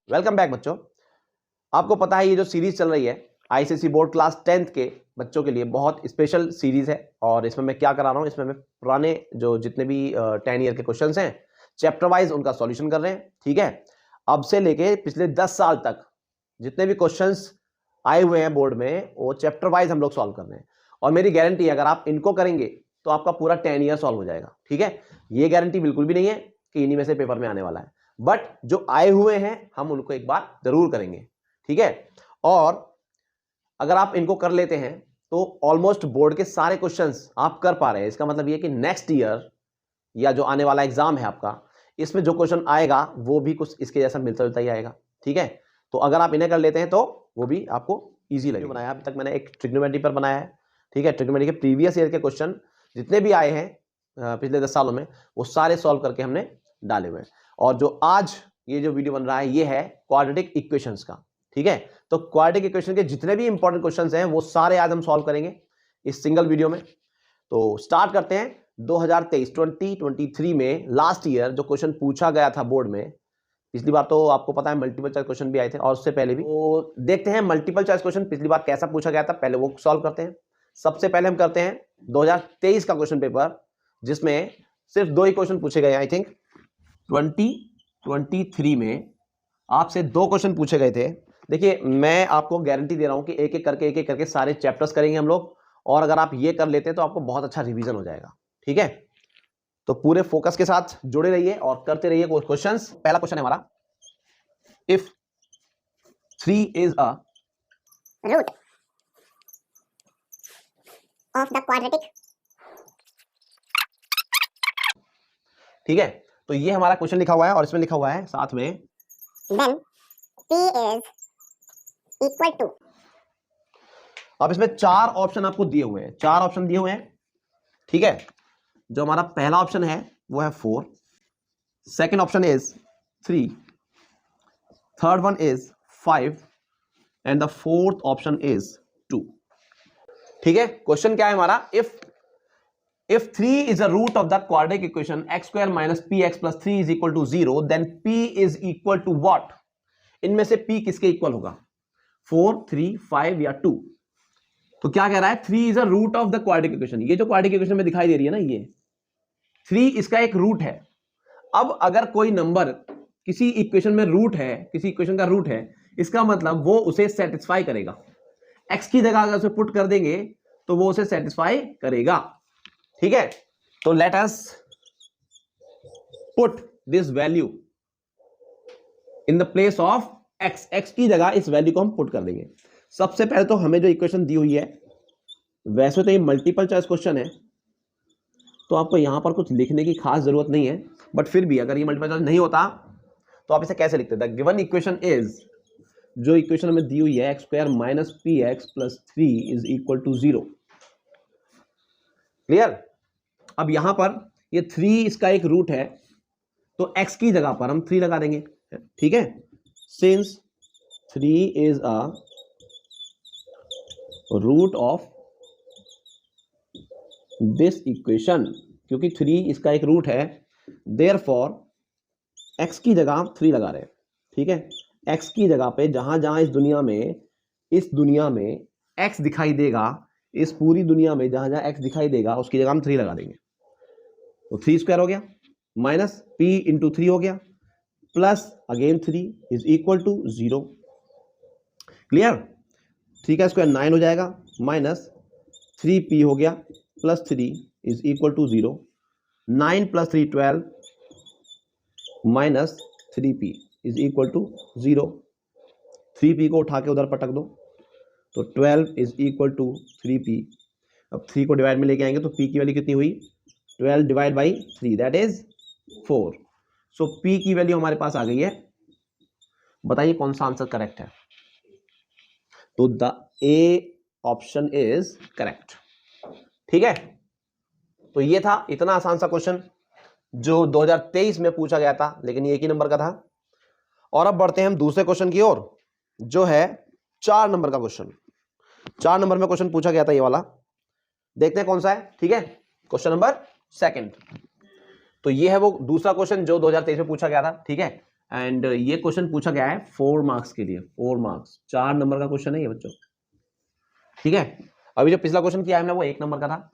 Welcome back बच्चों। आपको पता है ये जो सीरीज चल रही है आईसीएसई बोर्ड क्लास 10th के बच्चों के लिए बहुत स्पेशल सीरीज है। और इसमें मैं क्या करा रहा हूँ, इसमें मैं पुराने जो जितने भी 10 ईयर के क्वेश्चंस हैं चैप्टर वाइज उनका सॉल्यूशन कर रहे हैं। ठीक है, अब से लेके पिछले 10 साल तक जितने भी क्वेश्चंस आए हुए हैं बोर्ड में वो चैप्टर वाइज हम लोग सॉल्व कर रहे हैं। और मेरी गारंटी है अगर आप इनको करेंगे तो आपका पूरा 10 ईयर सॉल्व हो जाएगा। ठीक है, ये गारंटी बिल्कुल भी नहीं है कि इन्हीं में से पेपर में आने वाला है, बट जो आए हुए हैं हम उनको एक बार जरूर करेंगे। ठीक है, और अगर आप इनको कर लेते हैं तो ऑलमोस्ट बोर्ड के सारे क्वेश्चंस आप कर पा रहे हैं। इसका मतलब ये कि नेक्स्ट ईयर या जो आने वाला एग्जाम है आपका, इसमें जो क्वेश्चन आएगा वो भी कुछ इसके जैसा मिलता जुलता ही आएगा। ठीक है, तो अगर आप इन्हें कर लेते हैं तो वो भी आपको ईजी लगेगा। बनाया अभी तक मैंने एक ट्रिग्नोमेट्री पर बनाया है। ठीक है, ट्रिग्नोमेट्री के प्रीवियस ईयर के क्वेश्चन जितने भी आए हैं पिछले 10 सालों में वो सारे सॉल्व करके हमने डाले हुए हैं। और जो आज ये जो वीडियो बन रहा है ये है क्वाड्रेटिक इक्वेशंस का। ठीक है, तो क्वाड्रेटिक इक्वेशन के जितने भी इंपॉर्टेंट क्वेश्चंस हैं वो सारे आज हम सॉल्व करेंगे इस सिंगल वीडियो में। तो स्टार्ट करते हैं। 2023 में लास्ट ईयर जो क्वेश्चन पूछा गया था बोर्ड में, पिछली बार तो आपको पता है मल्टीपल चॉइस क्वेश्चन भी आए थे और उससे पहले भी। तो देखते हैं मल्टीपल चॉइस क्वेश्चन पिछली बार कैसा पूछा गया था, पहले वो सॉल्व करते हैं। सबसे पहले हम करते हैं 2023 का क्वेश्चन पेपर जिसमें सिर्फ 2 ही क्वेश्चन पूछे गए। आई थिंक 2023 में आपसे 2 क्वेश्चन पूछे गए थे। देखिए मैं आपको गारंटी दे रहा हूं कि एक एक करके सारे चैप्टर्स करेंगे हम लोग, और अगर आप ये कर लेते हैं तो आपको बहुत अच्छा रिवीजन हो जाएगा। ठीक है, तो पूरे फोकस के साथ जुड़े रहिए और करते रहिए क्वेश्चंस। पहला क्वेश्चन है हमारा, if 3 is a root of the quadratic. ठीक है, तो ये हमारा क्वेश्चन लिखा हुआ है और इसमें लिखा हुआ है साथ में Then p is equal to. अब इसमें 4 ऑप्शन आपको दिए हुए हैं, 4 ऑप्शन दिए हुए हैं। ठीक है, जो हमारा पहला ऑप्शन है वो है 4, second option is 3, third one is 5 and the fourth option is 2। ठीक है, क्वेश्चन क्या है हमारा, if 3 is a root of the quadratic equation x square minus px plus 3 is equal to 0, then p is equal to what? इनमें से p किसके equal होगा, 4, 3, 5 या 2? तो क्या कह रहा है, 3 is a root of the quadratic equation। ये जो quadratic equation में दिखाई दे रही है ना, ये 3 इसका एक रूट है। अब अगर कोई नंबर किसी इक्वेशन में रूट है, किसी इक्वेशन का रूट है, इसका मतलब वो उसे सेटिस्फाई करेगा। x की जगह अगर उसे पुट कर देंगे तो वो उसे सेटिस्फाई करेगा। ठीक है, तो let us put this value in the place of x। x की जगह इस वैल्यू को हम पुट कर देंगे। सबसे पहले तो हमें जो इक्वेशन दी हुई है, वैसे तो ये मल्टीपल चॉइस क्वेश्चन है तो आपको यहां पर कुछ लिखने की खास जरूरत नहीं है, बट फिर भी अगर ये मल्टीपल चॉइस नहीं होता तो आप इसे कैसे लिखते थे। गिवन इक्वेशन इज, जो इक्वेशन हमें दी हुई है x square minus p x plus 3 is equal to 0। Clear. अब यहां पर ये 3 इसका एक रूट है तो x की जगह पर हम 3 लगा देंगे। ठीक है, since 3 is a root of this equation, क्योंकि 3 इसका एक रूट है, देयरफॉर x की जगह हम 3 लगा रहे हैं। ठीक है, x की जगह पे जहां जहां इस दुनिया में x दिखाई देगा, इस पूरी दुनिया में जहां जहां x दिखाई देगा उसकी जगह हम 3 लगा देंगे। तो 3 स्क्वायर हो गया माइनस p इंटू 3 हो गया plus again 3 is equal to 0। Clear. 3 का स्क्वायर 9 हो जाएगा माइनस 3p हो गया plus 3 is equal to 0। 9 plus 3 12 minus 3p is equal to 0। 3p को उठा के उधर पटक दो तो 12 इज इक्वल टू 3p। अब 3 को डिवाइड में लेके आएंगे तो p की वैल्यू कितनी हुई, 12 divide by 3 that is 4। So p की वैल्यू हमारे पास आ गई है। बताइए कौन सा आंसर करेक्ट है। तो the A option is correct. ठीक है, तो ये था इतना आसान सा क्वेश्चन जो 2023 में पूछा गया था, लेकिन ये एक ही नंबर का था। और अब बढ़ते हैं हम दूसरे क्वेश्चन की ओर जो है 4 नंबर का क्वेश्चन। 4 नंबर में क्वेश्चन पूछा गया था ये वाला, देखते हैं कौन सा है। ठीक है, क्वेश्चन नंबर 2। तो ये है वो दूसरा क्वेश्चन जो 2023 में पूछा गया था। ठीक है, एंड ये क्वेश्चन पूछा गया है 4 मार्क्स के लिए, 4 मार्क्स, 4 नंबर का क्वेश्चन है ये बच्चों, ठीक है। अभी जो पिछला क्वेश्चन किया है हमने वो 1 नंबर का था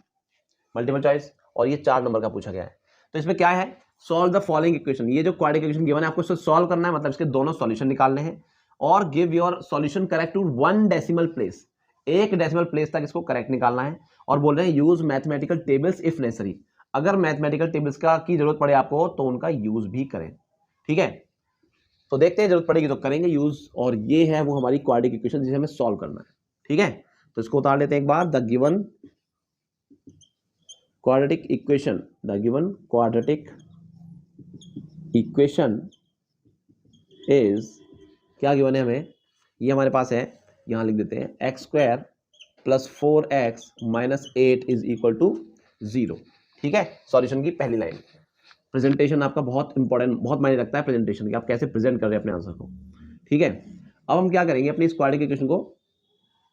मल्टीपल चॉइस, और ये 4 नंबर का पूछा गया है। तो इसमें क्या है, सॉल्व द फॉलोइंग इक्वेशन, ये जो क्वाड्रेटिक इक्वेशन गिवन है आपको इसको सॉल्व करना है, मतलब इसके दोनों सॉल्यूशन निकालने हैं, और give your solution correct to 1 decimal place, 1 decimal place तक इसको करेक्ट निकालना है। और बोल रहे हैं use mathematical tables if necessary, अगर मैथमेटिकल टेबल्स का की जरूरत पड़े आपको तो उनका यूज भी करें, ठीक है। तो देखते हैं, जरूरत पड़ेगी तो करेंगे यूज, और ये है वो हमारी क्वाड्रेटिक इक्वेशन जिसे हमें सॉल्व करना है, ठीक है। तो इसको उतार लेते हैं एक बार, the given quadratic equation, the given quadratic equation is, क्या गिवन है हमें, ये हमारे पास है, यहां लिख देते हैं x square plus 4x minus 8 is equal to 0, ठीक है। सॉल्यूशन की पहली लाइन, प्रेजेंटेशन आपका बहुत इंपॉर्टेंट, बहुत मायने रखता है प्रेजेंटेशन की, आप कैसे प्रेजेंट कर रहे हैं अपने आंसर को, ठीक है। अब हम क्या करेंगे, अपनी इस क्वाड्रेटिक इक्वेशन को,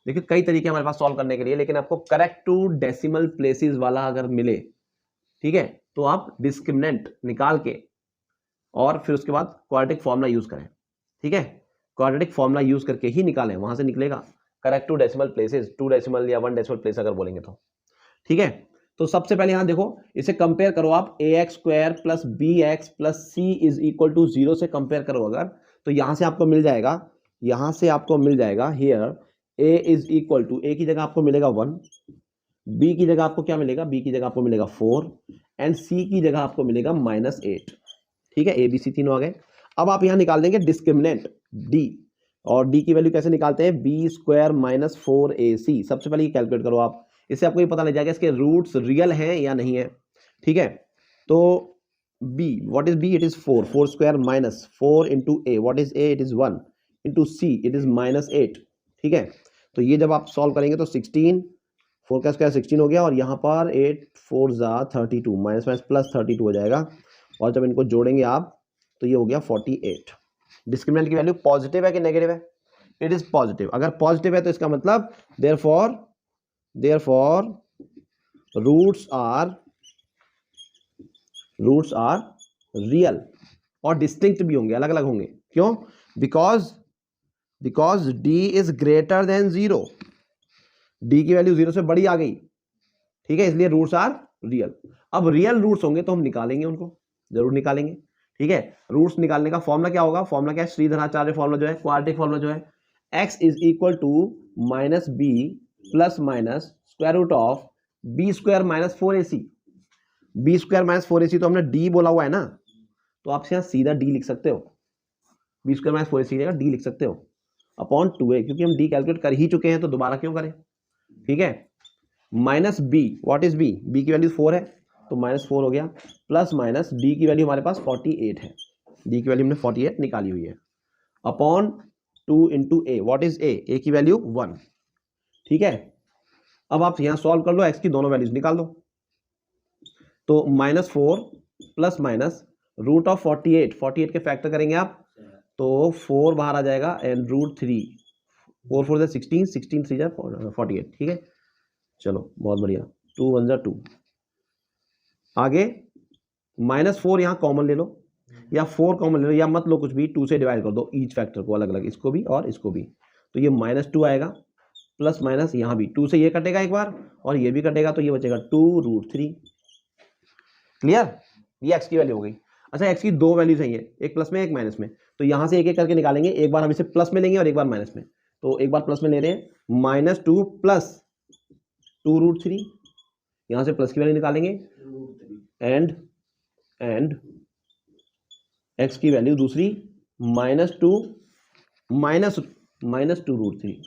देखिए कई तरीके हमारे पास सॉल्व करने के लिए, लेकिन आपको करेक्ट टू डेसिमल प्लेसेस वाला अगर मिले, ठीक है, तो आप डिस्क्रिमिनेंट निकाल के और फिर उसके बाद क्वाड्रेटिक फॉर्मूला यूज करें, ठीक है। क्वाड्रेटिक फॉर्मूला यूज करके ही निकालें, वहां से निकलेगा correct to decimal places, 2 decimal या 1 डेसिमल प्लेस अगर बोलेंगे तो, ठीक है। तो सबसे पहले यहां देखो, इसे कंपेयर करो आप, ax square plus bx plus c is equal to 0 से कंपेयर करो अगर, तो यहां से आपको मिल जाएगा, यहां से आपको मिल जाएगा here a is equal to, a की जगह आपको मिलेगा 1, b की जगह आपको क्या मिलेगा, b की जगह आपको मिलेगा 4 एंड c की जगह आपको मिलेगा -8, ठीक है। a b c तीनों आ गए। अब आप यहां निकाल देंगे डिस्क्रिमिनेंट d, और d की वैल्यू कैसे निकालते हैं, b स्क्वायर माइनस 4ac, सबसे पहले ये कैलकुलेट करो आप, इससे आपको ये पता लग जाएगा इसके रूट्स रियल हैं या नहीं है, ठीक है। तो b, what is b, it is 4, 4 square minus 4 into a, what is a, it is 1 into c, it is -8, ठीक है। तो ये जब आप सॉल्व करेंगे तो 16, 4 का स्क्वायर 16 हो गया, और यहाँ पर 8 4 जा 32, माइनस माइनस प्लस 32 हो जाएगा, और जब इनको जोड़ेंगे आप तो ये हो गया 48। डिस्क्रिमिनेंट की वैल्यू पॉजिटिव है कि नेगेटिव है, इट इज पॉजिटिव। अगर पॉजिटिव है तो इसका मतलब therefore रूट्स आर रियल, और डिस्टिंक्ट भी होंगे, अलग अलग होंगे, क्यों, because d is greater than 0, d की वैल्यू 0 से बड़ी आ गई, ठीक है, इसलिए रूट्स आर रियल। अब रियल रूट्स होंगे तो हम निकालेंगे, उनको जरूर निकालेंगे, ठीक है। रूट्स निकालने का फॉर्मूला क्या होगा, फॉर्मूला क्या है, श्रीधराचार्य फॉर्मूला जो है, क्वाड्रेटिक फॉर्मूला जो है, x is equal to minus b plus minus square root of b square minus 4ac, b square minus 4ac तो हमने d बोला हुआ है ना, तो आप यहाँ सीधा d लिख सकते हो, बी स्क्वायर माइनस 4ac जगह d लिख सकते हो अपॉन 2a, क्योंकि हम d कैलकुलेट कर ही चुके हैं तो दोबारा क्यों करें, ठीक है। Minus b, what is b, b की वैल्यू 4 है तो -4 हो गया, प्लस माइनस d की वैल्यू हमारे पास 48 है, d की वैल्यू हमने 48 निकाली हुई है, upon 2 into a, what is a की वैल्यू 1, ठीक है। अब आप यहां सॉल्व कर लो, x की दोनों वैल्यूज निकाल दो, तो -4 प्लस माइनस रूट ऑफ 48 के फैक्टर करेंगे आप तो 4 बाहर आ जाएगा, एंड √3, 4 4 जा 16, 16 3 जा 48, ठीक है। चलो बहुत बढ़िया, 2 1 जा 2, आगे -4 यहाँ कॉमन ले लो, या 4 कॉमन ले लो, या मत लो कुछ भी, 2 से डिवाइड कर दो ईच फैक्टर को अलग अलग, इसको भी और इसको भी, तो ये -2 आएगा, प्लस माइनस यहाँ भी 2 से ये कटेगा एक बार और ये भी कटेगा, तो ये बचेगा 2√3, क्लियर, ये x की वैल्यू हो गई। अच्छा, x की दो वैल्यूज हैं, ये एक प्लस में एक माइनस में, तो यहाँ से एक एक करके निकालेंगे, एक बार हम इसे प्लस में लेंगे और एक बार माइनस में, तो एक बार प्लस में ले रहे हैं, -2 प्लस 2√3, यहाँ से प्लस की वैल्यू निकालेंगे, एंड x की वैल्यू दूसरी -2√3,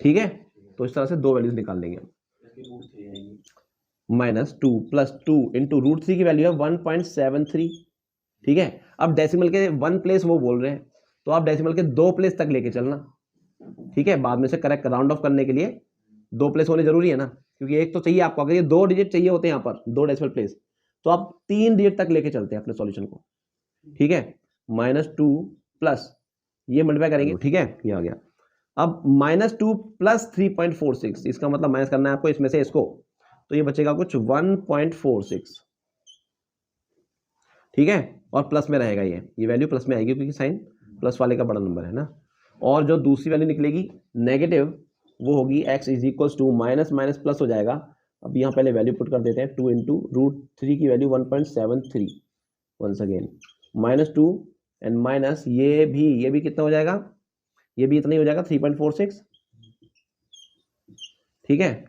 ठीक है। तो इस तरह से दो वैल्यूज निकाल लेंगे हम, -2 प्लस 2 इंटू √3 की वैल्यू है 1.73, ठीक है। अब डेसिमल के 1 प्लेस वो बोल रहे हैं, तो आप डेसिमल के 2 प्लेस तक लेके चलना, ठीक है। बाद में से करेक्ट राउंड ऑफ करने के लिए 2 प्लेस होने जरूरी है ना, क्योंकि एक तो चाहिए आपको, अगर ये 2 डिजिट चाहिए होते हैं यहाँ पर 2 डेसिमल प्लेस, तो आप 3 डिजिट तक लेके चलते हैं अपने सॉल्यूशन को, ठीक है। -2 प्लस ये मल्टीप्लाई करेंगे, ठीक है, ये आ गया। अब -2 प्लस 3.46, इसका मतलब माइनस करना है आपको इसमें से इसको, तो ये बचेगा कुछ 1.46, ठीक है। और प्लस में रहेगा, ये वैल्यू प्लस में आएगी क्योंकि साइन प्लस वाले का बड़ा नंबर है ना। और जो दूसरी वैल्यू निकलेगी नेगेटिव वो होगी x is equals to minus minus plus हो जाएगा। अब यहाँ पहले वैल्यू पुट कर देते हैं, 2 इंटू √3 की value 1.73 once again -2 and minus ये भी कितना हो जाएगा, ये भी इतना ही हो जाएगा 3.46, ठीक है।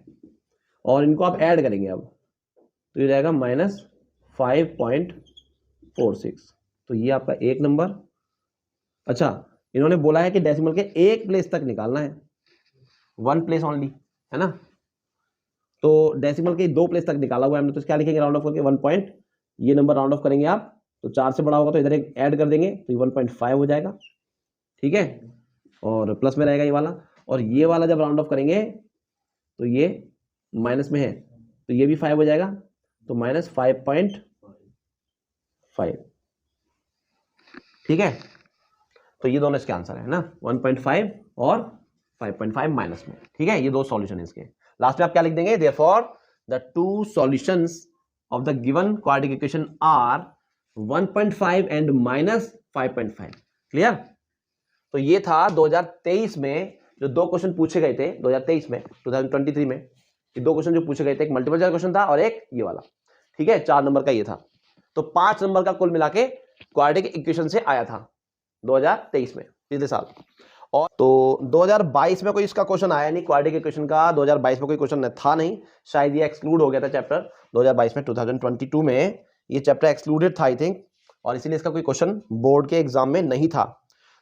और इनको आप ऐड करेंगे अब तो ये जाएगा -5.46। तो ये आपका एक नंबर। अच्छा इन्होंने बोला है कि डेसिमल के एक प्लेस तक निकालना है, 1 प्लेस ओनली, है ना। तो डेसिमल के 2 प्लेस तक निकाला हुआ है हमने, तो क्या लिखेंगे राउंड ऑफ करके 1 पॉइंट, ये नंबर राउंड ऑफ करेंगे आप तो 4 से बड़ा होगा तो इधर एक ऐड कर देंगे तो ये 1.5 हो जाएगा, ठीक है। और प्लस में रहेगा ये वाला, और ये वाला जब राउंड ऑफ करेंगे तो ये माइनस में है तो ये भी 5 हो जाएगा, तो -5.5, ठीक है। तो ये दोनों इसके आंसर है ना, 1.5 और 5.5 माइनस में, ठीक है। ये दो सॉल्यूशन है इसके। लास्ट में आप क्या लिख देंगे, therefore the two solutions of the given quadratic equation are 1.5 and -5.5। Clear. तो ये था 2023 में जो 2 क्वेश्चन पूछे गए थे 2023 में, 2023 में ये 2 क्वेश्चन जो पूछे गए थे, एक मल्टीपल चॉइस क्वेश्चन था और एक ये वाला, ठीक है। 4 नंबर का ये था, तो 5 नंबर का कुल मिला के क्वाड्रेटिक इक्वेशन से आया था 2023 में, पिछले साल। और तो 2022 में कोई इसका क्वेश्चन आया नहीं क्वाड्रेटिक इक्वेशन का, 2022 में कोई क्वेश्चन था नहीं, शायद ये एक्सक्लूड हो गया था चैप्टर 2022 में। 2022 में ये चैप्टर एक्सक्लूडेड था आई थिंक, और इसीलिए इसका कोई क्वेश्चन बोर्ड के एग्जाम में नहीं था।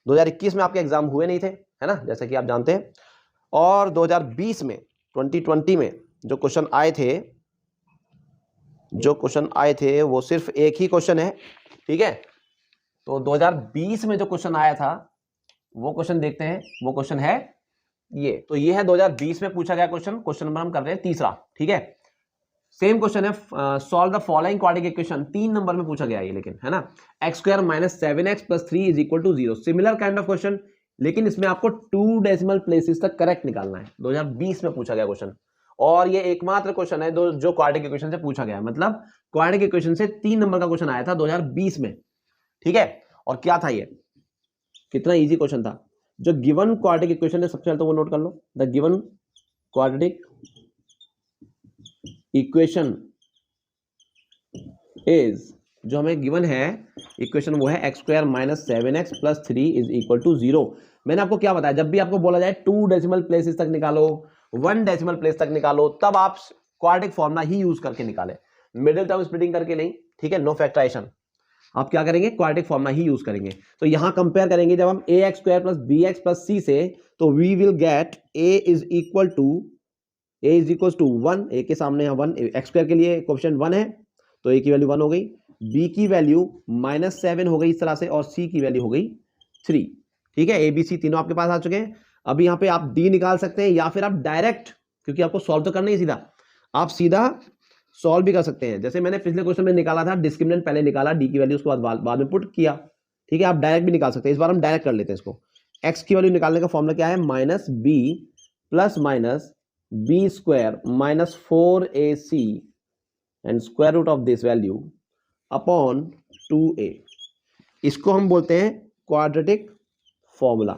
2021 में आपके एग्जाम हुए नहीं थे, है ना, जैसे कि आप जानते हैं। और 2020 में 2020 में जो क्वेश्चन आए थे वो सिर्फ एक ही क्वेश्चन है, ठीक है। तो 2020 में जो क्वेश्चन आया था वो क्वेश्चन देखते हैं, वो क्वेश्चन है ये। तो ये है 2020 में पूछा गया क्वेश्चन नंबर हम कर रहे हैं तीसरा, ठीक है। सेम क्वेश्चन है, solve the following quadratic equation, 3 number में पूछा गया है ये, लेकिन है ना, x² - 7x + 3 = 0। Similar kind of question, लेकिन इसमें आपको 2 डेसिमल प्लेसेस तक करेक्ट निकालना है। 2020 में पूछा गया क्वेश्चन, और ये एकमात्र क्वेश्चन है जो क्वाड्रेटिक इक्वेशन से पूछा गया है, मतलब क्वाड्रेटिक इक्वेशन से 3 नंबर का क्वेश्चन आया था 2020 में, ठीक है। और क्या था ये, कितना इजी क्वेश्चन था। जो गिवन क्वाड्रेटिक इक्वेशन है सबसे पहले तो वो नोट कर लो, the given quadratic equation is, जो हमें गिवन है इक्वेशन वो है x² - 7x + 3 = 0। मैंने आपको क्या बताया, जब भी आपको बोला जाए 2 डेसिमल प्लेसेस तक निकालो, 1 डेसिमल प्लेस तक निकालो, तब आप क्वाड्रेटिक फॉर्मूला ही यूज करके निकाले, मिडिल टर्म स्प्लिटिंग करके नहीं, ठीक है, नो फैक्टराइजेशन। आप क्या करेंगे, क्वाड्रेटिक फॉर्मूला ही यूज करेंगे। तो यहां कंपेयर करेंगे जब हम ax² + bx + c से, तो we will get a is equal to 1, a के सामने 1, x² के लिए कोएफिशिएंट 1 है तो a की वैल्यू 1 हो गई, b की वैल्यू -7 हो गई इस तरह से, और c की वैल्यू हो गई 3, ठीक है। a b c तीनों आपके पास आ चुके हैं। अब यहाँ पे आप d निकाल सकते हैं, या फिर आप डायरेक्ट, क्योंकि आपको सॉल्व तो करना ही सीधा, आप सीधा सॉल्व भी कर सकते हैं। जैसे मैंने पिछले क्वेश्चन में निकाला था, डिस्क्रिमिनेंट पहले निकाला, डी की वैल्यू उसके बाद में पुट किया, ठीक है। आप डायरेक्ट भी निकाल सकते हैं, इस बार हम डायरेक्ट कर लेते हैं इसको। x की वैल्यू निकालने का फॉर्मूला क्या है, -b + -b² - 4ac and square root of this value upon 2a। इसको हम बोलते हैं क्वाड्रेटिक फॉर्मूला,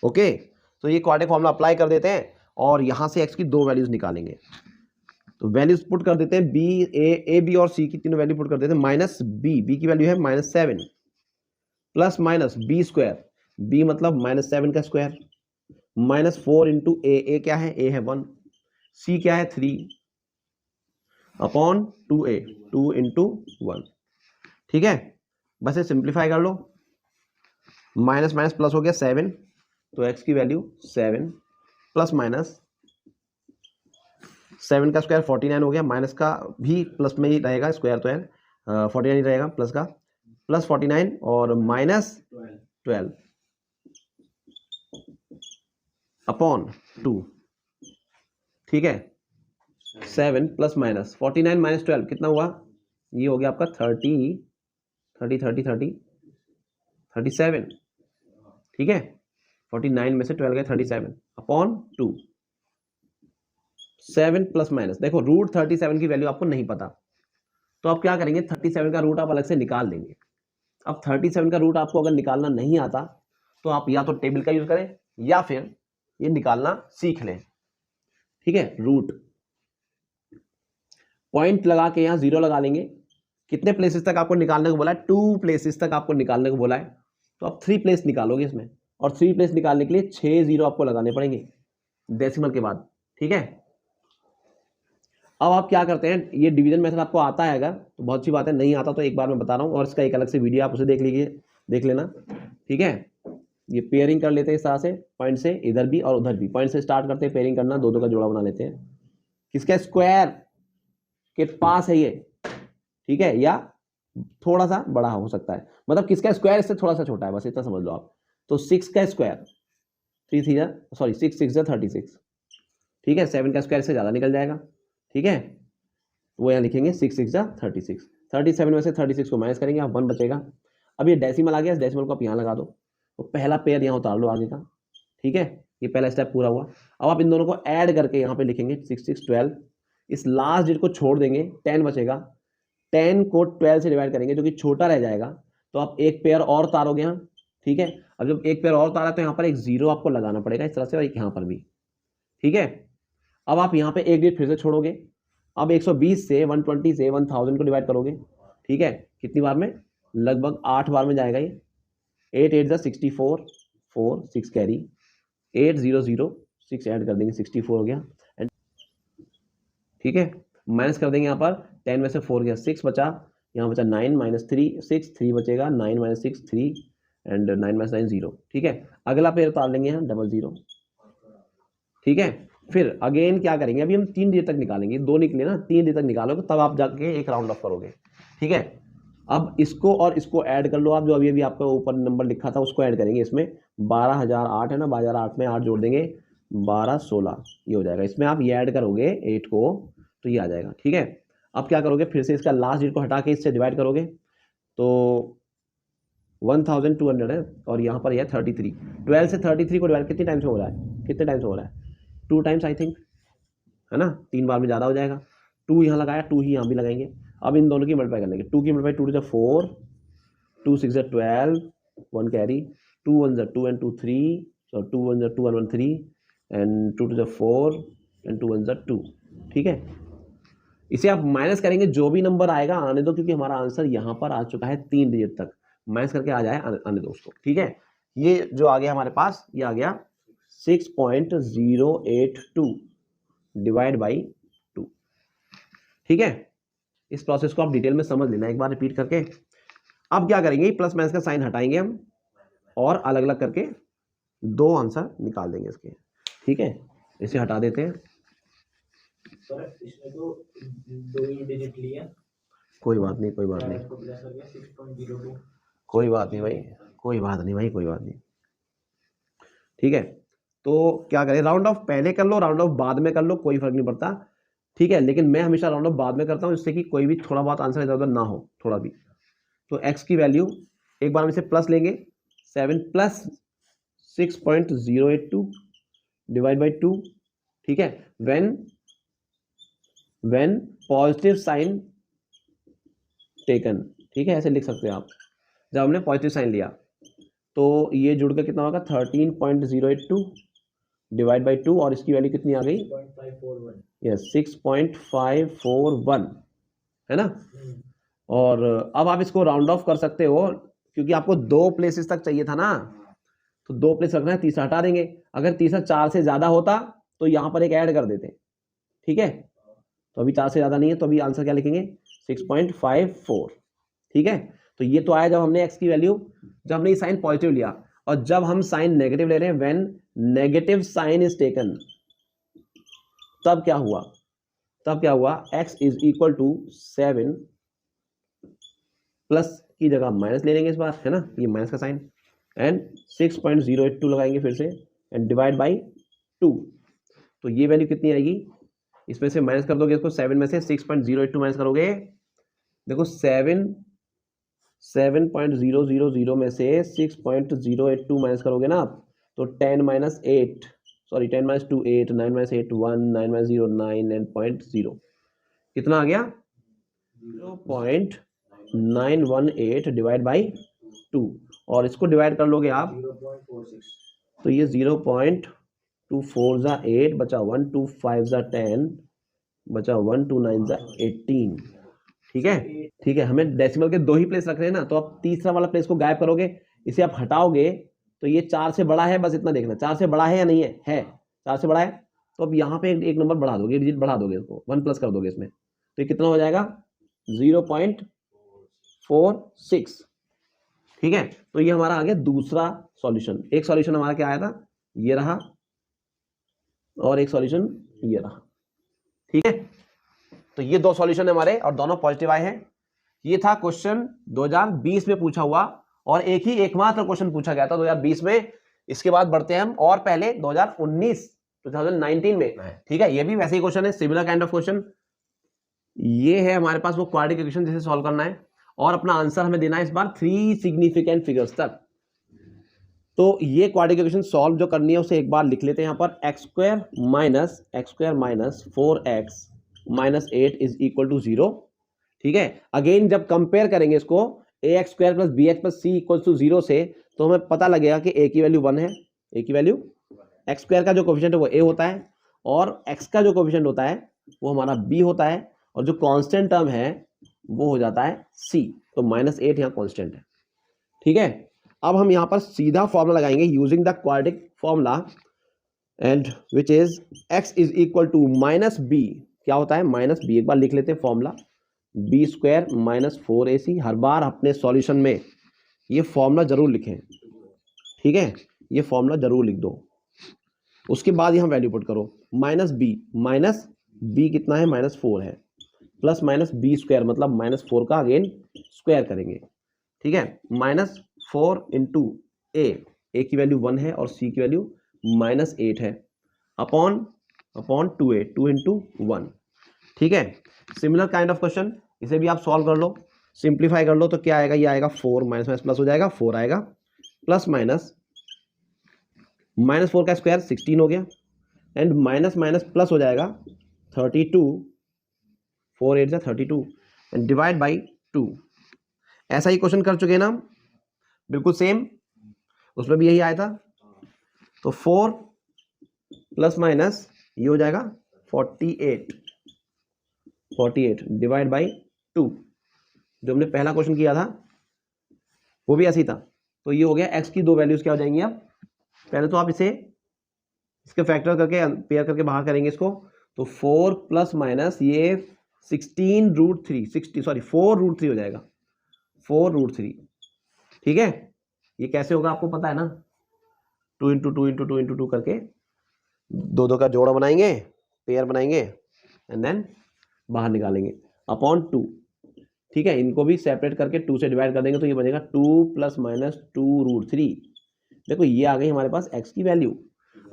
ओके। तो ये क्वाड्रेटिक फॉर्मूला अप्लाई कर देते हैं, और यहां से x की 2 वैल्यूज निकालेंगे। तो वैल्यूज पुट कर देते हैं, a b और c की तीनों वैल्यू पुट कर देते हैं। -b की वैल्यू है -7 + -b², b मतलब -7 का स्क्वायर, -4 इंटू a क्या है, a है 1, c क्या है 3 अपॉन 2a, 2 इंटू 1, ठीक है। बस ये सिंप्लीफाई कर लो, माइनस माइनस प्लस हो गया 7, तो x की वैल्यू 7 ± 7 का स्क्वायर 49 हो गया, माइनस का भी प्लस में ही रहेगा, स्क्वायर तो है 49 ही रहेगा, प्लस का +49 और -12 अपॉन 2, ठीक है। 7 ± 49 - 12 कितना हुआ, ये हो गया आपका 37, ठीक है। 49 में से 12 गए 37 अपॉन 2, 7 ± देखो √37 की वैल्यू आपको नहीं पता, तो आप क्या करेंगे, 37 का रूट आप अलग से निकाल देंगे, अब 37 का रूट आपको अगर निकालना नहीं आता तो आप या तो टेबल का यूज करें या फिर ये निकालना सीख लें, ठीक है। रूट पॉइंट लगा के यहाँ 0 लगा लेंगे। कितने प्लेसेस तक आपको निकालने को बोला है? 2 प्लेसेस तक आपको निकालने को बोला है, तो आप 3 प्लेस निकालोगे इसमें, और 3 प्लेस निकालने के लिए 6 0 आपको लगाने पड़ेंगे डेसिमल के बाद, ठीक है। अब आप क्या करते हैं, ये डिवीजन मेथड आपको आता है अगर तो बहुत सी बात है, नहीं आता तो एक बार मैं बता रहा हूँ, और इसका एक अलग से वीडियो आप उसे देख लीजिए, देख लेना, ठीक है। ये पेयरिंग कर लेते हैं इस तरह से, पॉइंट से इधर भी और उधर भी, पॉइंट से स्टार्ट करते हैं पेयरिंग करना, दो दो का जोड़ा बना लेते हैं। किसका स्क्वायर के पास है ये, ठीक है, या थोड़ा सा बड़ा हो सकता है, मतलब किसका स्क्वायर इससे थोड़ा सा छोटा है, बस इतना समझ लो आप। तो 6 का स्क्वायर 6 6 36, ठीक है। 7 का स्क्वायर से ज़्यादा निकल जाएगा, ठीक है। वो यहाँ लिखेंगे 6 6 36, 37 में से 36 को माइनस करेंगे, आप 1 बचेगा। अब ये डेसिमल आ गया, इस डेसिमल को आप यहाँ लगा दो, तो पहला पेयर यहाँ उतार लो आगे का, ठीक है। ये पहला स्टेप पूरा हुआ। अब आप इन दोनों को ऐड करके यहाँ पे लिखेंगे 6 6 12, इस लास्ट डिजिट को छोड़ देंगे, 10 बचेगा, 10 को 12 से डिवाइड करेंगे जो कि छोटा रह जाएगा, तो आप एक पेयर और उतारोगे यहाँ, ठीक है। अब जब एक पेयर और उतारा तो यहाँ पर एक 0 आपको लगाना पड़ेगा इस तरह से, और एक यहाँ पर भी, ठीक है। अब आप यहाँ पे एक डिजिट फिर से छोड़ोगे, अब 120 से 120 से 1000 को डिवाइड करोगे, ठीक है। कितनी बार में? लगभग 8 बार में जाएगा ये। 8 8 64, 4 6 कैरी, 8 0 0 6 ऐड कर देंगे, 64 हो गया, एंड ठीक है। माइनस कर देंगे यहाँ पर, 10 में से 4 गया, 6 बचा, यहाँ बचा 9 माइनस 3 6, 3 बचेगा, 9 माइनस 6 3, एंड 9 माइनस 9 0, ठीक है। अगला पेयर उतार लेंगे यहाँ 0 0, ठीक है। फिर अगेन क्या करेंगे, अभी हम 3 डिजिट तक निकालेंगे, 2 निकले ना, 3 डिजिट तक निकालोगे तब आप जाके एक राउंड ऑफ करोगे, ठीक है। अब इसको और इसको ऐड कर लो आप, जो अभी अभी आपका ऊपर नंबर लिखा था उसको ऐड करेंगे इसमें, 12008 है ना, 12008 में 8 जोड़ देंगे, 12 16 ये हो जाएगा। इसमें आप ये ऐड करोगे 8 को तो ये आ जाएगा, ठीक है। अब क्या करोगे, फिर से इसका लास्ट डिजिट को हटा के इससे डिवाइड करोगे, तो 1200 है, और यहाँ पर यह 33, 12 से 33 को डिवाइड कितने टाइम्स में हो रहा है, कितने टाइम्स में हो रहा है? 2 टाइम्स आई थिंक, है ना, 3 बार में ज़्यादा हो जाएगा। 2 यहाँ लगाया, 2 ही यहाँ भी लगाएंगे। अब इन दोनों की मल्टीप्लाई कर लेंगे, 2 की multiply 2 to 4, 2 6 12, 1 carry, 2 1 2 and 2 3, so 2 1 2 1 1 3, and 2 to 4 and 2 1 2, ठीक है। इसे आप माइनस करेंगे, जो भी नंबर आएगा आने दो, क्योंकि हमारा आंसर यहाँ पर आ चुका है 3 डिजिट तक, माइनस करके आ जाए आने दो उसको, ठीक है। ये जो आ गया हमारे पास, ये आ गया 6.082 डिवाइड बाई 2, ठीक है। इस प्रोसेस को आप डिटेल में समझ लेना एक बार रिपीट करके। अब क्या करेंगे, प्लस माइनस का साइन हटाएंगे हम, और अलग अलग करके 2 आंसर निकाल देंगे इसके, ठीक है। इसे हटा देते हैं, सर इसमें तो 2 ही डिजिट लिया, कोई बात नहीं, कोई बात नहीं, 6.02, कोई बात नहीं भाई, कोई बात नहीं भाई, कोई बात नहीं, ठीक है। तो क्या करें, राउंड ऑफ पहले कर लो, राउंड ऑफ बाद में कर लो, कोई फर्क नहीं पड़ता, ठीक है। लेकिन मैं हमेशा राउंड ऑफ बाद में करता हूँ, जिससे कि कोई भी थोड़ा बहुत आंसर इधर उधर ना हो, थोड़ा भी। तो x की वैल्यू एक बार में से प्लस लेंगे, 7 प्लस 6.082 डिवाइड बाई 2, ठीक है। व्हेन पॉजिटिव साइन टेकन, ठीक है, ऐसे लिख सकते हैं आप। जब हमने पॉजिटिव साइन लिया तो ये जुड़ कर कितना होगा, 13.082 डिवाइड बाई 2, और इसकी वैल्यू कितनी आ गई, 6.541, है ना। और अब आप इसको राउंड ऑफ कर सकते हो, क्योंकि आपको 2 प्लेसेस तक चाहिए था ना, तो 2 प्लेस रखना है, तीसरा हटा देंगे। अगर तीसरा 4 से ज़्यादा होता तो यहाँ पर एक ऐड कर देते, ठीक है। तो अभी 4 से ज़्यादा नहीं है, तो अभी आंसर क्या लिखेंगे, 6.54, ठीक है। तो ये तो आया जब हमने x की वैल्यू, जब हमने ये साइन पॉजिटिव लिया, और जब हम साइन नेगेटिव ले रहे हैं, when negative sign is taken, तब क्या हुआ, x is equal to 7 plus की जगह माइनस ले लेंगे इस बार, है ना, ये माइनस का साइन, एंड 6.082 लगाएंगे फिर से, एंड डिवाइड बाई 2, तो ये वैल्यू कितनी आएगी, इसमें से माइनस कर दोगे इसको, 7 में से 6.082 माइनस करोगे, देखो 7.000 में से 6.082 माइनस करोगे ना आप, तो 10 minus 8, sorry 10 minus 2 8, 9 minus 8 1, 9 minus 0 9, and 0.0 कितना आ गया, 0.918 डिवाइड बाई 2 और इसको डिवाइड कर लोगे आप 0.46 तो ये 0.24 ज़ा 8 बचा 1, 2 5 ज़ा 10 बचा 1, 2 9 ज़ा 18। ठीक है, ठीक है, हमें डेसिमल के दो ही प्लेस रख रहे हैं ना, तो आप तीसरा वाला प्लेस को गायब करोगे, इसे आप हटाओगे तो ये 4 से बड़ा है, बस इतना देखना 4 से बड़ा है या नहीं है 4 से बड़ा है, तो अब यहाँ पे एक नंबर बढ़ा दोगे, डिजिट बढ़ा दोगे, इसको 1 प्लस कर दोगे इसमें, तो ये कितना हो जाएगा 0.46। ठीक है, तो ये हमारा आ गया दूसरा सॉल्यूशन। एक सॉल्यूशन हमारा क्या आया था, ये रहा, और एक सॉल्यूशन ये रहा। ठीक है, तो ये दो सॉल्यूशन है हमारे और दोनों पॉजिटिव आए हैं। ये था क्वेश्चन 2020 में पूछा हुआ और एकमात्र क्वेश्चन पूछा गया था 2020 में। इसके बाद बढ़ते हैं हम और पहले 2019 में। ठीक है, ये भी वैसे ही क्वेश्चन है, सिमिलर काइंड ऑफ क्वेश्चन। ये है हमारे पास वो क्वाड्रेटिक इक्वेशन जिसे सॉल्व करना है और अपना आंसर हमें देना है इस बार 3 सिग्निफिकेंट फिगर्स तक। तो ये क्वाड्रेटिक इक्वेशन सॉल्व जो करनी है उसे एक बार लिख लेते हैं यहाँ पर, x square minus 4x minus 8 is equal to 0। ठीक है, अगेन जब कंपेयर करेंगे इसको ax square plus bx plus c equal to 0 से, तो हमें पता लगेगा कि a की वैल्यू 1 है, a की वैल्यू, x स्क्वायर का जो कोफिशिएंट है वो a होता है और x का जो कोफिशिएंट होता है वो हमारा b होता है और जो कांस्टेंट टर्म है वो हो जाता है c, तो -8 यहाँ कांस्टेंट है। ठीक है, अब हम यहाँ पर सीधा फॉर्मूला लगाएंगे using the quadratic formula and which is x is equal to minus b, क्या होता है माइनस बी, एक बार लिख लेते हैं formula, b square minus 4ac। हर बार अपने सॉल्यूशन में ये फॉर्मूला जरूर लिखें। ठीक है, ये फॉर्मूला जरूर लिख दो, उसके बाद यहाँ वैल्यू पुट करो, माइनस बी कितना है -4 है, प्लस माइनस बी स्क्वायर मतलब -4 का अगेन स्क्वायर करेंगे। ठीक है, -4 इंटू ए की वैल्यू 1 है और सी की वैल्यू -8 है, अपॉन 2a, 2 इंटू 1। ठीक है, सिमिलर काइंड ऑफ क्वेश्चन, इसे भी आप सॉल्व कर लो, सिंप्लीफाई कर लो, तो क्या आएगा, ये आएगा 4 माइनस प्लस हो जाएगा, 4 आएगा, प्लस -4 का स्क्वायर 16 हो गया एंड माइनस प्लस हो जाएगा 32, 4 8 जा 32 एंड डिवाइड बाई 2। ऐसा ही क्वेश्चन कर चुके हैं ना, बिल्कुल सेम, उसमें भी यही आया था। तो 4 प्लस माइनस ये हो जाएगा 48 डिवाइड बाई 2। जो हमने पहला क्वेश्चन किया था वो भी ऐसी था। तो ये हो गया, x की दो वैल्यूज क्या हो जाएंगी, अब पहले तो आप इसके फैक्टर करके पेयर करके बाहर करेंगे इसको, तो 4 प्लस माइनस ये 4√3 हो जाएगा, 4√3। ठीक है, ये कैसे होगा आपको पता है ना, 2 इंटू 2 इंटू 2 इंटू 2 करके दो का जोड़ा बनाएंगे, पेयर बनाएंगे एंड देन बाहर निकालेंगे अपॉन 2। ठीक है, इनको भी सेपरेट करके 2 से डिवाइड कर देंगे तो ये बनेगा 2 प्लस माइनस 2√3। देखो ये आ गई हमारे पास x की वैल्यू।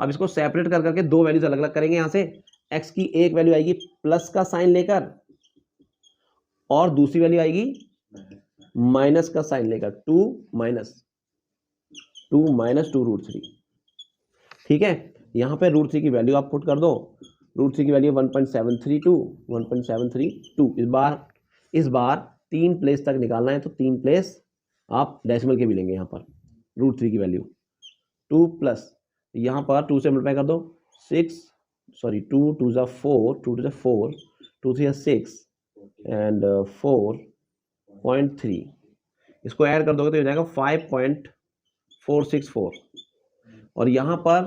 अब इसको सेपरेट कर करके दो वैल्यूज अलग अलग करेंगे। यहाँ से x की एक वैल्यू आएगी प्लस का साइन लेकर और दूसरी वैल्यू आएगी माइनस का साइन लेकर, 2 माइनस 2√3। ठीक है, यहाँ पे √3 की वैल्यू आप पुट कर दो, √3 की वैल्यू 1.732। इस बार 3 प्लेस तक निकालना है, तो 3 प्लेस आप डेसिमल के भी लेंगे। यहाँ पर √3 की वैल्यू 2 प्लस यहाँ पर 2 से मल्टीप्लाई कर दो, 2 2 ज़ा 4, 2 2 ज़ा 4, 2 3 6 एंड 4.3। इसको ऐड कर दोगे तो हो जाएगा 5.464 और यहाँ पर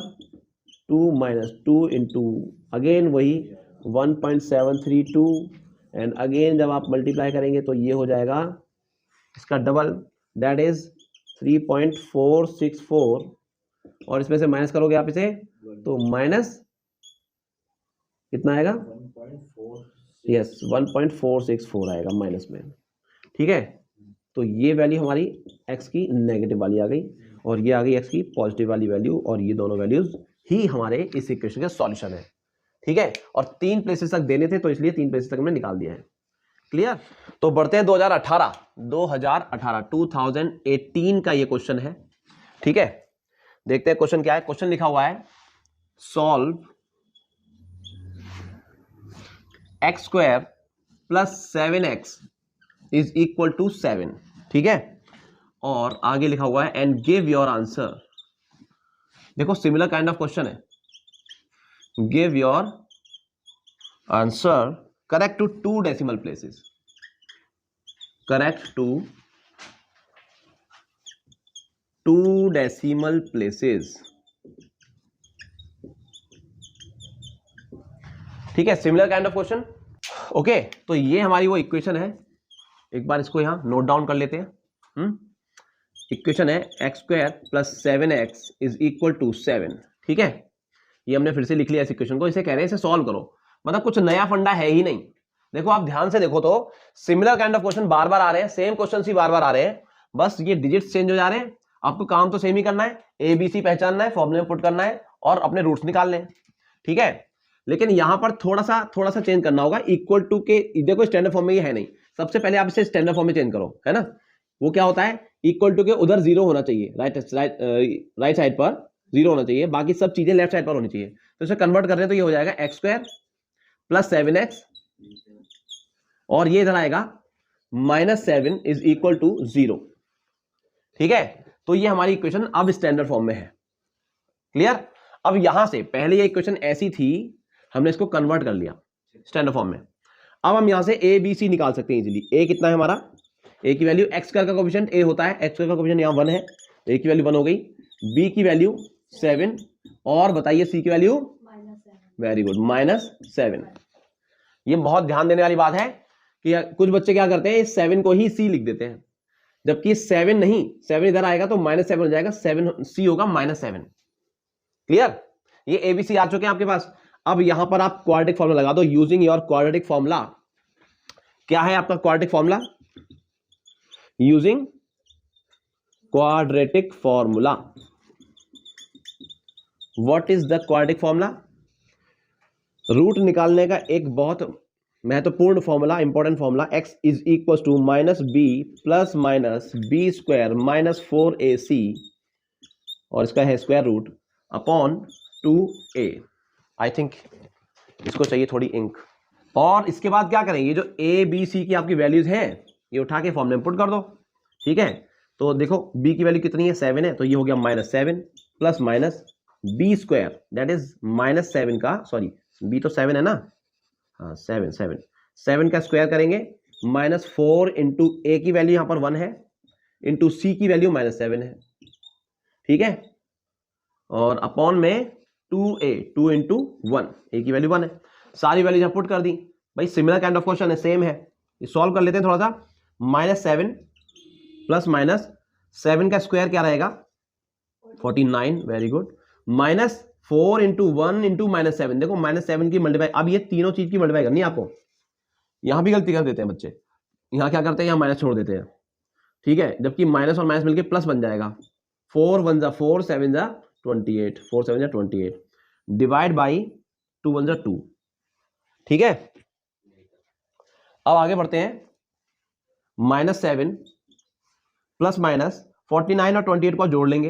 2 माइनस 2 इंटू अगेन वही 1.732 एंड अगेन जब आप मल्टीप्लाई करेंगे तो ये हो जाएगा इसका डबल, दैट इज 3.464 और इसमें से माइनस करोगे आप इसे तो माइनस कितना आएगा, यस 1.464 आएगा माइनस में। ठीक है, तो ये वैल्यू हमारी x की नेगेटिव वाली आ गई और ये आ गई x की पॉजिटिव वाली वैल्यू और ये दोनों वैल्यूज ही हमारे इस इक्वेशन का सॉल्यूशन है। ठीक है, और 3 प्लेसेस तक देने थे तो इसलिए 3 प्लेसेस तक हमने निकाल दिया है। क्लियर, तो बढ़ते हैं 2018 का ये क्वेश्चन है। ठीक है, देखते हैं क्वेश्चन क्या है। क्वेश्चन लिखा हुआ है solve x square plus 7x is equal to 7। ठीक है, और आगे लिखा हुआ है एंड गिव योर आंसर। देखो सिमिलर काइंड ऑफ क्वेश्चन है, give your answer correct to 2 decimal places, correct to 2 decimal places. ठीक है, similar kind of question. Okay, तो ये हमारी वो इक्वेशन है, एक बार इसको यहां नोट डाउन कर लेते हैं। इक्वेशन है x² + 7x = 7। ठीक है, ये हमने फिर से लिख लिया इस इक्वेशन को। इसे कह रहे हैं इसे सॉल्व करो, मतलब कुछ नया फंडा है ही नहीं। देखो आप ध्यान से देखो तो सिमिलर काइंड ऑफ क्वेश्चन बार बार आ रहे हैं, सेम क्वेश्चन ही बार बार आ रहे हैं, बस ये डिजिट्स चेंज हो जा रहे हैं। आपको काम तो सेम ही करना है, ABC पहचानना है, फॉर्मूले में पुट करना है और अपने रूट्स निकालने हैं। ठीक है, लेकिन यहां पर थोड़ा सा चेंज करना होगा। इक्वल टू के देखो स्टैंडर्ड फॉर्म में ये है नहीं, सबसे पहले आप इसे स्टैंडर्ड फॉर्म में चेंज करो, है ना। वो क्या होता है, इक्वल टू के उधर 0 होना चाहिए, राइट साइड पर 0 होना चाहिए, बाकी सब चीजें लेफ्ट साइड पर होनी चाहिए। तो इसे कन्वर्ट कर रहे हैं तो ये हो जाएगा x² + 7x और ये इधर आएगा -7 = 0। ठीक है, तो ये हमारी इक्वेशन अब स्टैंडर्ड फॉर्म में है। क्लियर। अब यहां से पहले ये इक्वेशन ऐसी थी, हमने इसको कन्वर्ट कर लिया स्टैंडर्ड फॉर्म में। अब हम यहां से ABC निकाल सकते हैं इजीली। A कितना है हमारा, A की वैल्यू x² का कोएफिशिएंट A होता है, x² का कोएफिशिएंट यहां 1 है, A की वैल्यू 1 हो गई, B की वैल्यू 7 और बताइए C की वैल्यू, वेरी गुड, -7। ये बहुत ध्यान देने वाली बात है कि कुछ बच्चे क्या करते हैं, 7 को ही C लिख देते हैं, जबकि 7 नहीं, 7 इधर आएगा तो -7 हो जाएगा, 7 C होगा -7। क्लियर। ये ABC आ चुके हैं आपके पास। अब यहां पर आप क्वाड्रेटिक फॉर्मूला लगा दो, यूजिंग योर क्वाड्रेटिक फॉर्मूला। क्या है आपका quadratic formula, using quadratic formula. What is the quadratic formula, root निकालने का एक बहुत महत्वपूर्ण formula, important formula, x = -b ± b² - 4ac और इसका है square root upon 2a। I think इसको चाहिए थोड़ी इंक। और इसके बाद क्या करें, ये जो A B C की आपकी वैल्यूज हैं ये उठा के फॉर्मूले में पुट कर दो। ठीक है, तो देखो B की वैल्यू कितनी है, 7 है, तो ये हो गया -7 ± b² दैट इज -7 का, सॉरी B तो 7 है ना, हाँ 7 का स्क्वायर करेंगे, -4 × A की वैल्यू यहां पर 1 है, इंटू C की वैल्यू -7 है। ठीक है, और अपॉन में 2a, 2 × 1, A की वैल्यू 1 है, सारी वैल्यू यहां पुट कर दी। भाई सिमिलर काइंड ऑफ क्वेश्चन है, सेम है, ये सॉल्व कर लेते हैं थोड़ा सा। -7 ± 7 का स्क्वायर क्या रहेगा, 49, वेरी गुड, -4 × 1 × -7, देखो -7 की मल्टीप्लाई, अब ये तीनों चीज की मल्टीप्लाई करनी है आपको। यहां भी गलती कर देते हैं बच्चे, यहां क्या करते हैं, यहां माइनस छोड़ देते हैं। ठीक है, जबकि माइनस और माइनस मिलके प्लस बन जाएगा, 4 1 = 4, 7 = 28, 4 7 = 28, डिवाइड बाई 2 1 = 2। ठीक है, अब आगे बढ़ते हैं। -7 ± 49 और 28 को जोड़ लेंगे,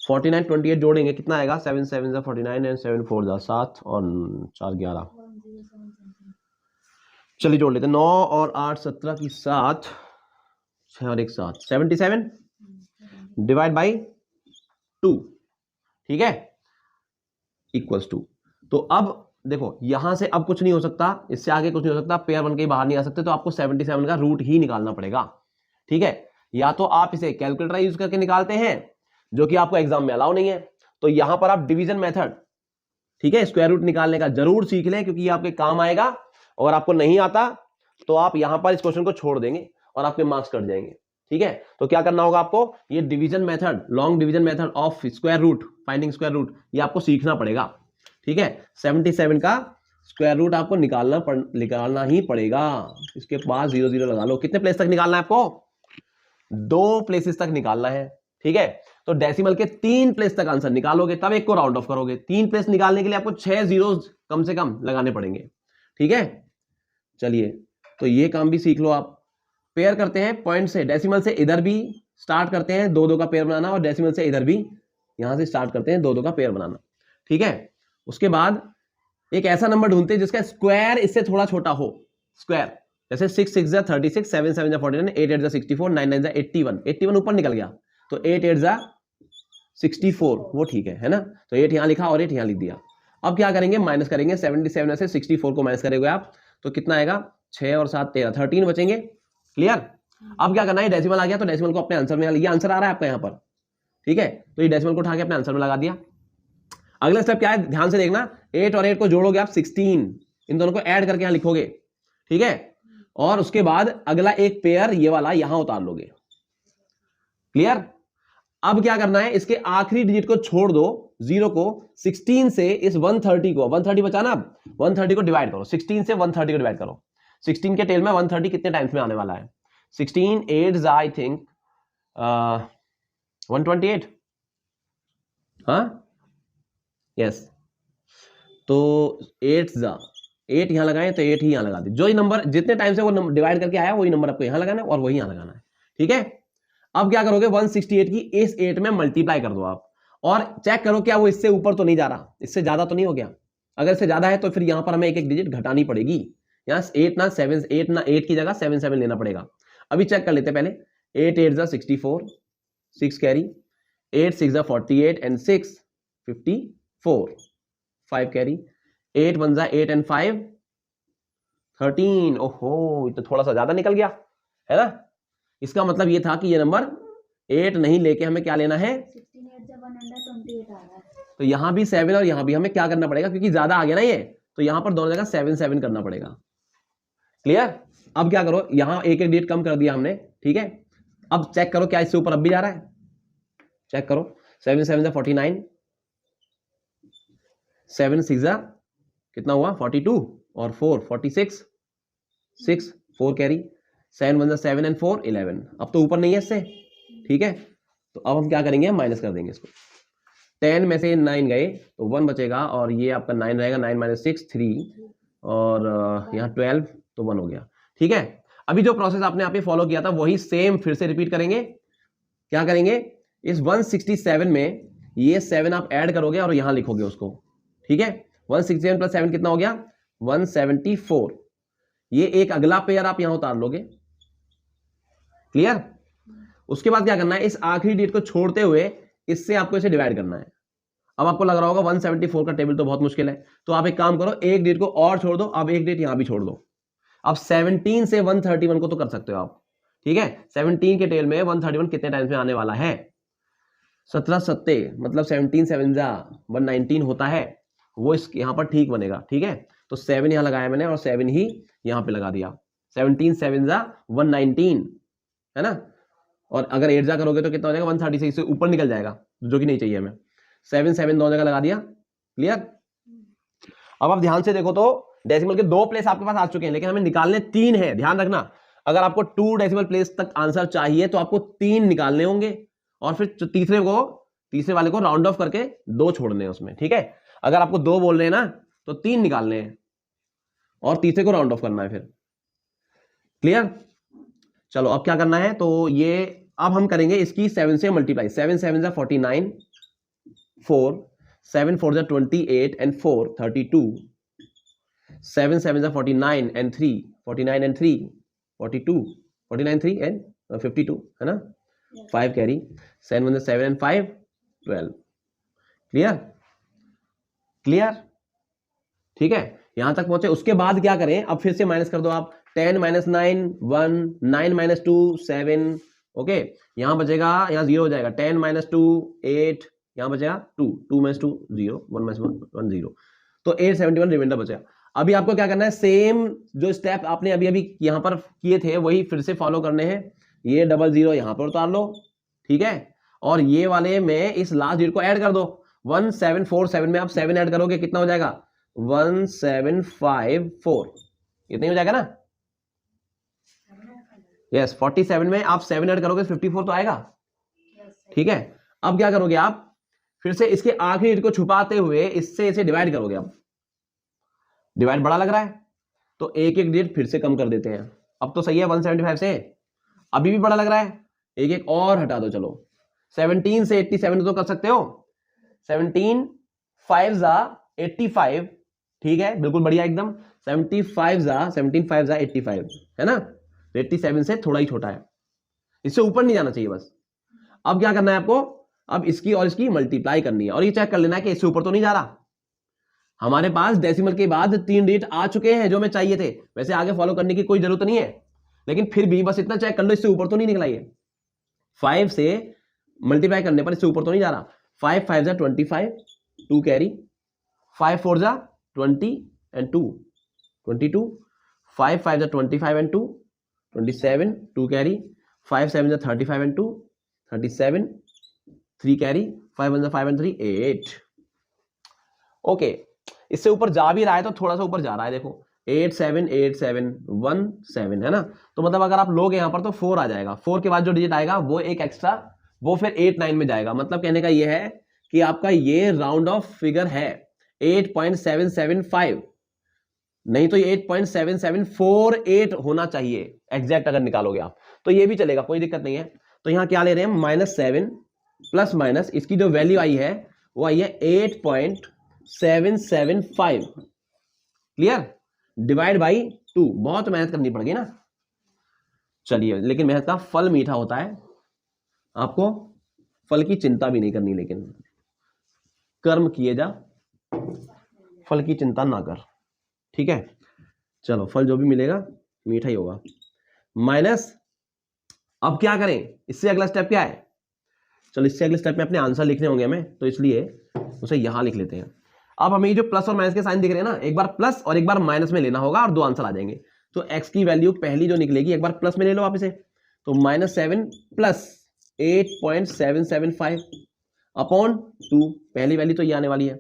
49 28 जोड़ेंगे, कितना आएगा, 7 7 = 49 एंड 7 4 = 7 और 4 11, चलिए जोड़ लेते हैं, 9 और 8 17 की 7, 6 और 1 7, 77 डिवाइड बाई 2। ठीक है, इक्वल्स टू, तो अब देखो यहां से अब कुछ नहीं हो सकता, इससे आगे कुछ नहीं हो सकता, पेयर बन के बाहर नहीं आ सकते, तो आपको 77 का रूट ही निकालना पड़ेगा। ठीक है, या तो आप इसे कैलकुलेटर यूज करके निकालते हैं, जो कि आपको एग्जाम में अलाउ नहीं है, तो यहां पर आप डिवीजन मेथड, ठीक है, स्क्वायर रूट निकालने का जरूर सीख लें, क्योंकि ये आपके काम आएगा। और आपको नहीं आता तो आप यहां पर इस क्वेश्चन को छोड़ देंगे और आपके मार्क्स कट जाएंगे। ठीक है, तो क्या करना होगा आपको, ये division method, long division method of square root, finding square root, ये आपको सीखना पड़ेगा। ठीक है, 77 का स्क्वायर रूट आपको निकालना ही पड़ेगा। इसके पास 0 0 लगा लो। कितने प्लेस तक निकालना है आपको, 2 प्लेसेस तक निकालना है। ठीक है, तो डेसिमल के 3 प्लेस तक आंसर निकालोगे तब एक को राउंड ऑफ करोगे। 3 प्लेस निकालने के लिए आपको 6 जीरोस कम से कम लगाने पड़ेंगे। ठीक है, चलिए तो ये काम भी सीख लो आप। पेयर करते हैं पॉइंट से, डेसिमल से इधर भी स्टार्ट करते हैं 2 2 का पेयर बनाना, और डेसिमल से इधर भी यहां से स्टार्ट करते हैं 2 2 का पेयर बनाना। ठीक है, उसके बाद एक ऐसा नंबर ढूंढते हैं जिसका स्क्वायर इससे थोड़ा छोटा हो, स्क्वायर जैसे 6 6 जा 36, 7 7 जा 49, 8 8 जा 64, 9 9 जा 81, 81 ऊपर निकल गया तो 8 8 जा 64, वो ठीक है ना। तो 8 यहां लिखा और 8 यहां लिख दिया। अब क्या करेंगे, माइनस करेंगे। 77 में से 64 को माइनस करेंगे आप तो कितना आएगा, 6 और 7 13, 13 बचेंगे। क्लियर। अब क्या करना है, डेसिमल आ गया तो डेसिमल को अपने आंसर में, ये आंसर आ रहा है आपका यहां पर, ठीक है, तो ये डेसिमल को उठा के अपने आंसर में लगा दिया। अगला स्टेप क्या है, ध्यान से देखना, 8 और 8 को जोड़ोगे आप 16, इन दोनों को ऐड करके यहां लिखोगे, ठीक है, और उसके बाद अगला एक पेयर ये वाला यहां उतार लोगे। क्लियर। अब क्या करना है, इसके आखिरी डिजिट को छोड़ दो, 0 को, 16 से इस 130 को, 130 बचाना, 130 को डिवाइड करो, 16 से 130 को डिवाइड करो। 16 के टेल में 130 कितने टाइम्स में आने वाला है, 16 8 आई थिंक 128, हाँ यस, तो 8 यहां लगाएं तो 8 ही यहां लगा दी। जो ही नंबर जितने टाइम से वो डिवाइड करके आया वही नंबर आपको यहां लगाना है और वही यहां लगाना है, ठीक है। अब क्या करोगे, 168 की इस 8 में मल्टीप्लाई कर दो आप और चेक करो क्या वो इससे ऊपर तो नहीं जा रहा, इससे ज्यादा तो नहीं हो गया। अगर इससे ज्यादा है तो फिर यहां पर हमें एक एक डिजिट घटानी पड़ेगी। यहां 8 ना 7, 8 ना 8 की जगह 7 7 लेना पड़ेगा। अभी चेक कर लेते पहले, 8 8 जा 64, 6 कैरी, 8 6 जा 48 एंड 6 54, 5 कैरी, 8 1 जा 8 एंड 5 13। ओहो, ये तो थोड़ा सा ज्यादा निकल गया है ना। इसका मतलब ये था कि ये नंबर 8 नहीं लेके हमें क्या लेना है, 128 आ रहा है। तो यहां भी 7 और यहां भी हमें क्या करना पड़ेगा, क्योंकि ज्यादा आ गया ना ये, तो यहां पर दोनों जगह 7 7 करना पड़ेगा। क्लियर। अब क्या करो, यहां एक एक डिजिट कम कर दिया हमने, ठीक है। अब चेक करो क्या इससे ऊपर अब भी जा रहा है, चेक करो, 7 7 जा 49, 7 6 जा कितना हुआ 42 और 4 46, 6 4 कैरी, 7 1 जा 7 एंड 4 11। अब तो ऊपर नहीं है इससे, ठीक है, तो अब हम क्या करेंगे, माइनस कर देंगे इसको। 10 में से 9 गए तो 1 बचेगा और ये आपका 9 रहेगा, 9 माइनस 6 3 और यहाँ 12 तो 1 हो गया, ठीक है। अभी जो प्रोसेस आपने यहाँ पे फॉलो किया था वही सेम फिर से रिपीट करेंगे। क्या करेंगे, इस 167 में ये 7 आप ऐड करोगे और यहां लिखोगे उसको, ठीक है। 167 प्लस 7 कितना हो गया, 174। ये एक अगला पेयर आप यहां उतार लोगे। क्लियर। उसके बाद क्या करना है, इस आखिरी डिजिट को छोड़ते हुए इससे आपको इसे डिवाइड करना है। अब आपको लग रहा होगा 174 का टेबल तो बहुत मुश्किल है, तो आप एक काम करो, एक डिजिट को और छोड़ दो, अब एक डिजिट यहां भी छोड़ दो। अब 17 से 131 को तो कर सकते हो आप, ठीक है। 17 के टेल में 131 कितने टाइम्स में आने वाला है, 17 सत्ते मतलब 17 7 जा 119 होता है, वो इस यहां पर ठीक बनेगा, ठीक है। तो 7 यहां लगाया मैंने और 7 ही यहां पे लगा दिया। 17 7 जा 119 है ना, और अगर 8 जा करोगे तो कितना हो जाएगा, 136 से ऊपर निकल जाएगा, जो कि नहीं चाहिए हमें। 7 7 दो जगह लगा दिया। क्लियर। अब आप ध्यान से देखो तो डेसिमल के 2 प्लेस आपके पास आ चुके हैं, लेकिन हमें निकालने 3 है। ध्यान रखना, अगर आपको 2 डेसिमल प्लेस तक आंसर चाहिए तो आपको 3 निकालने होंगे और फिर तीसरे वाले को राउंड ऑफ करके 2 छोड़ने हैं उसमें, ठीक है। अगर आपको 2 बोल रहे हैं ना तो 3 निकालने हैं और तीसरे को राउंड ऑफ करना है फिर। क्लियर। चलो अब क्या करना है, तो ये अब हम करेंगे इसकी 7 से मल्टीप्लाई। 7 7 जा 49, 4 7 4 जा 28 एंड 4 32, 7 7 जा 49 एंड 3 49 एंड 3 42, 49 3 एंड 52 है ना, 5 कैरी, 7 1 जा 7 एंड 5 12। क्लियर। क्लियर, ठीक है, यहां तक पहुंचे। उसके बाद क्या करें, अब फिर से माइनस कर दो आप। 10 माइनस 9 1, 9 माइनस 2 7, ओके, यहां बचेगा, यहां 0 हो जाएगा। 10 माइनस 2 8, यहां बचेगा 2, 2 माइनस 2 0, 1 माइनस 1 0, तो 871 रिमाइंडर बचेगा। अभी आपको क्या करना है, सेम जो स्टेप आपने अभी अभी यहां पर किए थे वही फिर से फॉलो करने हैं। ये 00 यहां पर उतार लो, ठीक है, और ये वाले में इस लास्ट डिजिट को ऐड कर दो। 1747 में आप 7 ऐड करोगे कितना हो जाएगा, 1754, इतना ही हो जाएगा ना। यस, 47 में आप 7 ऐड करोगे 54 तो आएगा, ठीक है। अब क्या करोगे आप, फिर से इसके आखिरी डिजिट को छुपाते हुए इससे इसे डिवाइड करोगे। अब डिवाइड बड़ा लग रहा है तो एक एक डिजिट फिर से कम कर देते हैं। अब तो सही है 175 से, अभी भी बड़ा लग रहा है, एक एक और हटा दो। चलो 17 से 87 तो कर सकते हो। 17 5 जा 85 ठीक है, बिल्कुल बढ़िया एकदम। 75 जा 85 है ना, 87 से थोड़ा ही छोटा है, इससे ऊपर नहीं जाना चाहिए बस। अब क्या करना है आपको, अब इसकी और इसकी मल्टीप्लाई करनी है और ये चेक कर लेना है कि इससे ऊपर तो नहीं जा रहा। हमारे पास डेसिमल के बाद 3 डिजिट आ चुके हैं जो हमें चाहिए थे, वैसे आगे फॉलो करने की कोई जरूरत नहीं है, लेकिन फिर भी बस इतना चेक कर लो इससे ऊपर तो नहीं निकला ये। 5 से मल्टीप्लाई करने पर इससे ऊपर तो नहीं जा रहा। 5 5 जा 25, 2 कैरी, 5 4 जा 20 एंड 2 22, 5 5 जा 25 एंड 2 27, 2 कैरी, 5 7 जा 35 एंड 2 37, 3 कैरी, 5 1 जा 5 एंड 3 8। ओके, इससे ऊपर जा भी रहा है तो थोड़ा सा ऊपर जा रहा है, देखो 8 7 8 7 1 7 है ना, तो मतलब अगर आप लोगे यहां पर तो 4 आ जाएगा, 4 के बाद जो डिजिट आएगा वो एक एक्स्ट्रा, वो फिर 8 9 में जाएगा। मतलब कहने का ये है कि आपका ये राउंड ऑफ फिगर है 8.775, नहीं तो ये 8.7748 होना चाहिए एग्जैक्ट अगर निकालोगे आप, तो ये भी चलेगा, कोई दिक्कत नहीं है। तो यहां क्या ले रहे हैं, -7 प्लस माइनस इसकी जो वैल्यू आई है वो आई है 8.775, क्लियर, डिवाइड बाई 2। बहुत मेहनत करनी पड़ेगी ना, चलिए, लेकिन मेहनत का फल मीठा होता है, आपको फल की चिंता भी नहीं करनी, लेकिन कर्म किए जा, फल की चिंता ना कर, ठीक है। चलो, फल जो भी मिलेगा मीठा ही होगा। माइनस, अब क्या करें, इससे अगला स्टेप क्या है, चलो इससे अगले स्टेप में अपने आंसर लिखने होंगे हमें, तो इसलिए उसे यहां लिख लेते हैं। अब हमें ये जो प्लस और माइनस के साइन दिख रहे हैं ना, एक बार प्लस और एक बार माइनस में लेना होगा और 2 आंसर आ जाएंगे। तो x की वैल्यू पहली जो निकलेगी, एक बार प्लस में ले लो आप इसे, तो -7 प्लस 8.775 अपॉन 2, पहली वैल्यू तो ये आने वाली है।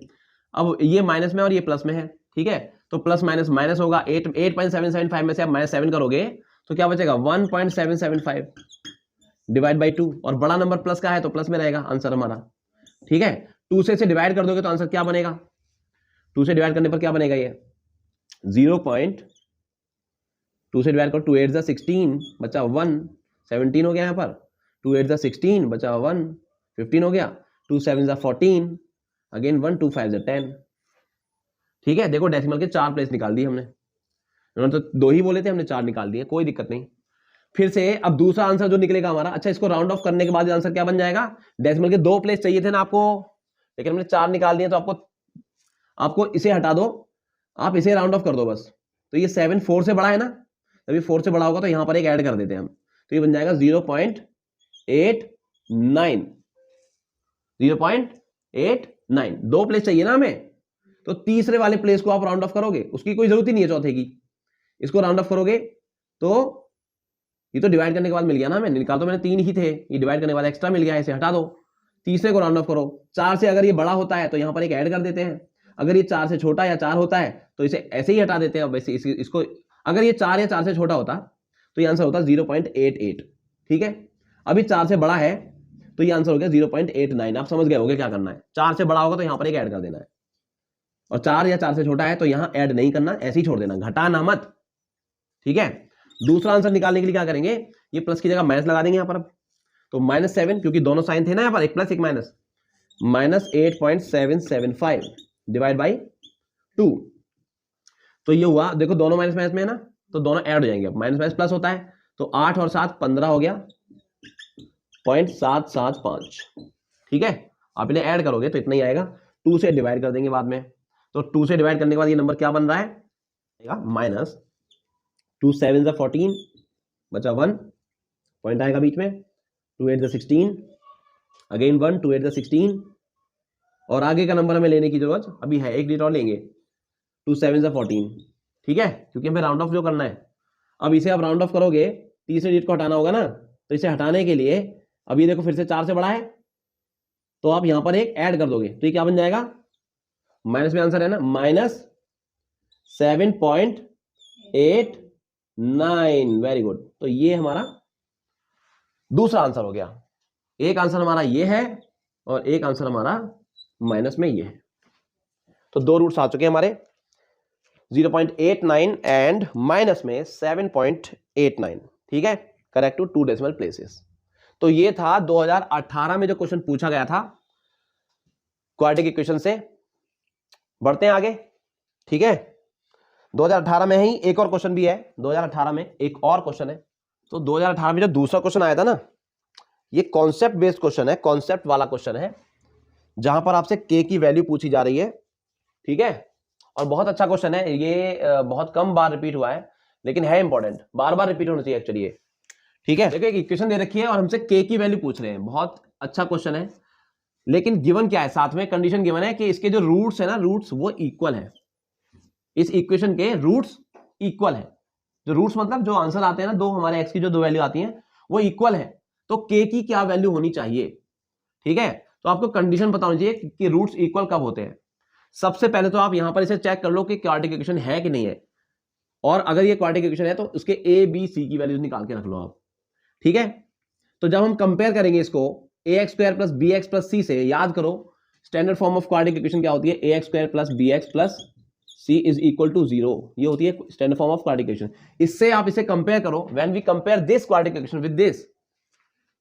अब ये माइनस में और ये प्लस में है, ठीक है, तो प्लस माइनस माइनस होगा, 8.775 में से आप -7 करोगे तो क्या बचेगा 1.775 डिवाइड बाई 2, और बड़ा नंबर प्लस का है तो प्लस में रहेगा आंसर हमारा, ठीक है। 2 से डिवाइड कर दोगे तो आंसर क्या बनेगा, 2 से डिवाइड करने पर क्या बनेगा, ये 2 से डिवाइड करो, 2 8 16 बचा 1, 17 हो गया यहाँ पर, 2 8 16 बचा 1, 15 हो गया, 2 7 14 अगेन 1, 2 5 10, ठीक है। देखो डेसिमल के 4 प्लेस निकाल दिए हमने, उन्होंने तो 2 ही बोले थे, हमने 4 निकाल दिए, कोई दिक्कत नहीं। फिर से अब दूसरा आंसर जो निकलेगा हमारा, अच्छा इसको राउंड ऑफ करने के बाद आंसर क्या बन जाएगा, डेसिमल के 2 प्लेस चाहिए थे ना आपको, लेकिन हमने 4 निकाल दिए, तो आपको इसे हटा दो, आप इसे राउंड ऑफ कर दो बस। तो ये 7 4 से बड़ा है ना, तभी 4 से बड़ा होगा तो यहां पर एक ऐड कर देते हैं हम, तो ये बन जाएगा 0.89, 0.89। 2 प्लेस चाहिए ना हमें, तो तीसरे वाले प्लेस को आप राउंड ऑफ करोगे, उसकी कोई जरूरत ही नहीं है चौथे की, इसको राउंड ऑफ करोगे तो ये तो डिवाइड करने के बाद मिल गया ना हमें, निकाल तो मैंने 3 ही थे, ये डिवाइड करने के बाद एक्स्ट्रा मिल गया, इसे हटा दो, तीसरे को राउंड ऑफ करो। 4 से अगर ये बड़ा होता है तो यहां पर एक ऐड कर देते हैं, अगर ये 4 से छोटा या 4 होता है तो इसे ऐसे ही हटा देते हैं। अब वैसे इसको अगर ये 4 या 4 से छोटा होता तो ये आंसर होता 0.88, ठीक है। अभी 4 से बड़ा है तो ये आंसर हो गया 0.89। आप समझ गए होंगे क्या करना है, 4 से बड़ा होगा तो यहां पर एक ऐड कर देना है, और 4 या 4 से छोटा है तो यहां ऐड नहीं करना, ऐसे ही छोड़ देना, घटाना मत, ठीक है। दूसरा आंसर निकालने के लिए क्या करेंगे, ये प्लस की जगह माइनस लगा देंगे यहां पर। अब तो -7, क्योंकि दोनों साइन थे ना यहां पर, एक प्लस एक माइनस, -8.775 डिवाइड बाई 2, तो ये हुआ, देखो दोनों माइनस माइनस में है ना, तो दोनों ऐड हो जाएंगे। अब माइनस माइनस प्लस होता है तो 8 और 7 15 हो गया, 0.775, ठीक है। आप इन्हें ऐड करोगे तो इतना ही आएगा, 2 से डिवाइड कर देंगे बाद में, तो 2 से डिवाइड करने के बाद ये नंबर क्या बन रहा है, -2 7 14 बचा 1, पॉइंट आएगा बीच में, 2 8 16 अगेन 1, 2 8 16, और आगे का नंबर हमें लेने की जरूरत अभी है, एक डिजिट और लेंगे, 2 7 14, ठीक है, क्योंकि हमें राउंड ऑफ जो करना है। अब इसे आप राउंड ऑफ करोगे, तीसरे डिजिट को हटाना होगा ना, तो इसे हटाने के लिए अब ये देखो फिर से 4 से बड़ा है तो आप यहां पर एक ऐड कर दोगे, तो ये क्या बन जाएगा, माइनस में आंसर है ना, -7.89, वेरी गुड। तो ये हमारा दूसरा आंसर हो गया। एक आंसर हमारा ये है और एक आंसर हमारा माइनस में ये है, तो 2 रूट्स आ चुके हैं हमारे, 0.89 एंड माइनस में 7.89, ठीक है, करेक्ट टू 2 डेसिमल प्लेसेस। तो ये था 2018 में जो क्वेश्चन पूछा गया था क्वाड्रेटिक इक्वेशन से। बढ़ते हैं आगे, ठीक है, 2018 में ही एक और क्वेश्चन भी है, 2018 में एक और क्वेश्चन है। तो 2018 में जो दूसरा क्वेश्चन आया था ना, ये कॉन्सेप्ट बेस्ड क्वेश्चन है, कॉन्सेप्ट वाला क्वेश्चन है, जहां पर आपसे के की वैल्यू पूछी जा रही है। ठीक है, और बहुत अच्छा क्वेश्चन है ये, बहुत कम बार रिपीट हुआ है, लेकिन है इंपॉर्टेंट, बार बार रिपीट होना चाहिए एक्चुअली ये। ठीक है, देखो एक इक्वेशन दे रखी है और हमसे के की वैल्यू पूछ रहे हैं, बहुत अच्छा क्वेश्चन है। लेकिन गिवन क्या है, साथ में कंडीशन गिवन है कि इसके जो रूट्स है ना, रूट्स वो इक्वल है, इस इक्वेशन के रूट्स इक्वल है। जो रूट्स मतलब जो आंसर आते हैं ना, दो हमारे एक्स की जो दो वैल्यू आती हैं वो इक्वल है, तो के की क्या वैल्यू होनी चाहिए। ठीक है, तो आपको कंडीशन पता होनी चाहिए कि रूट्स इक्वल कब होते हैं। सबसे पहले तो आप यहां पर इसे चेक कर लो कि क्वाड्रेटिक इक्वेशन है कि नहीं है, और अगर ये क्वाड्रेटिक इक्वेशन है तो उसके ए बी सी की वैल्यूज निकाल के रख लो आप। ठीक है, तो जब हम कंपेयर करेंगे इसको ax square plus B X plus C से, याद करो standard form of quadratic equation क्या होती है, ax square plus B X plus C is equal to 0, ये होती है standard form of quadratic equation. इससे आप इसे कंपेयर करो, when we compare this quadratic equation with this,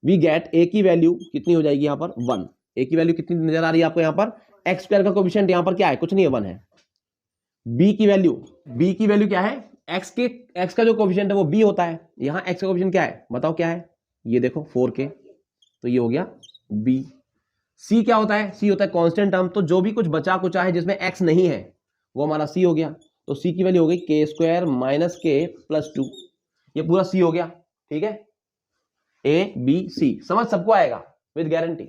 we get a की वैल्यू कितनी हो जाएगी, यहां पर 1। a की वैल्यू कितनी नजर आ रही है आपको, यहां पर x स्क्वायर का कोएफिशिएंट यहां पर क्या है, कुछ नहीं है, 1 है। b की वैल्यू क्या है, x का जो कोएफिशिएंट है वो b होता है, यहां x का कोएफिशिएंट क्या है, बताओ क्या है, ये देखो 4k, तो ये हो गया b। c क्या होता है, c होता है कांस्टेंट टर्म, तो जो भी कुछ बचा कुचा है जिसमें x नहीं है वो हमारा c हो गया, तो c की वैल्यू हो गई k square minus k plus 2, ये पूरा c हो गया। ठीक है, a b c, समझ सबको आएगा विद गारंटी,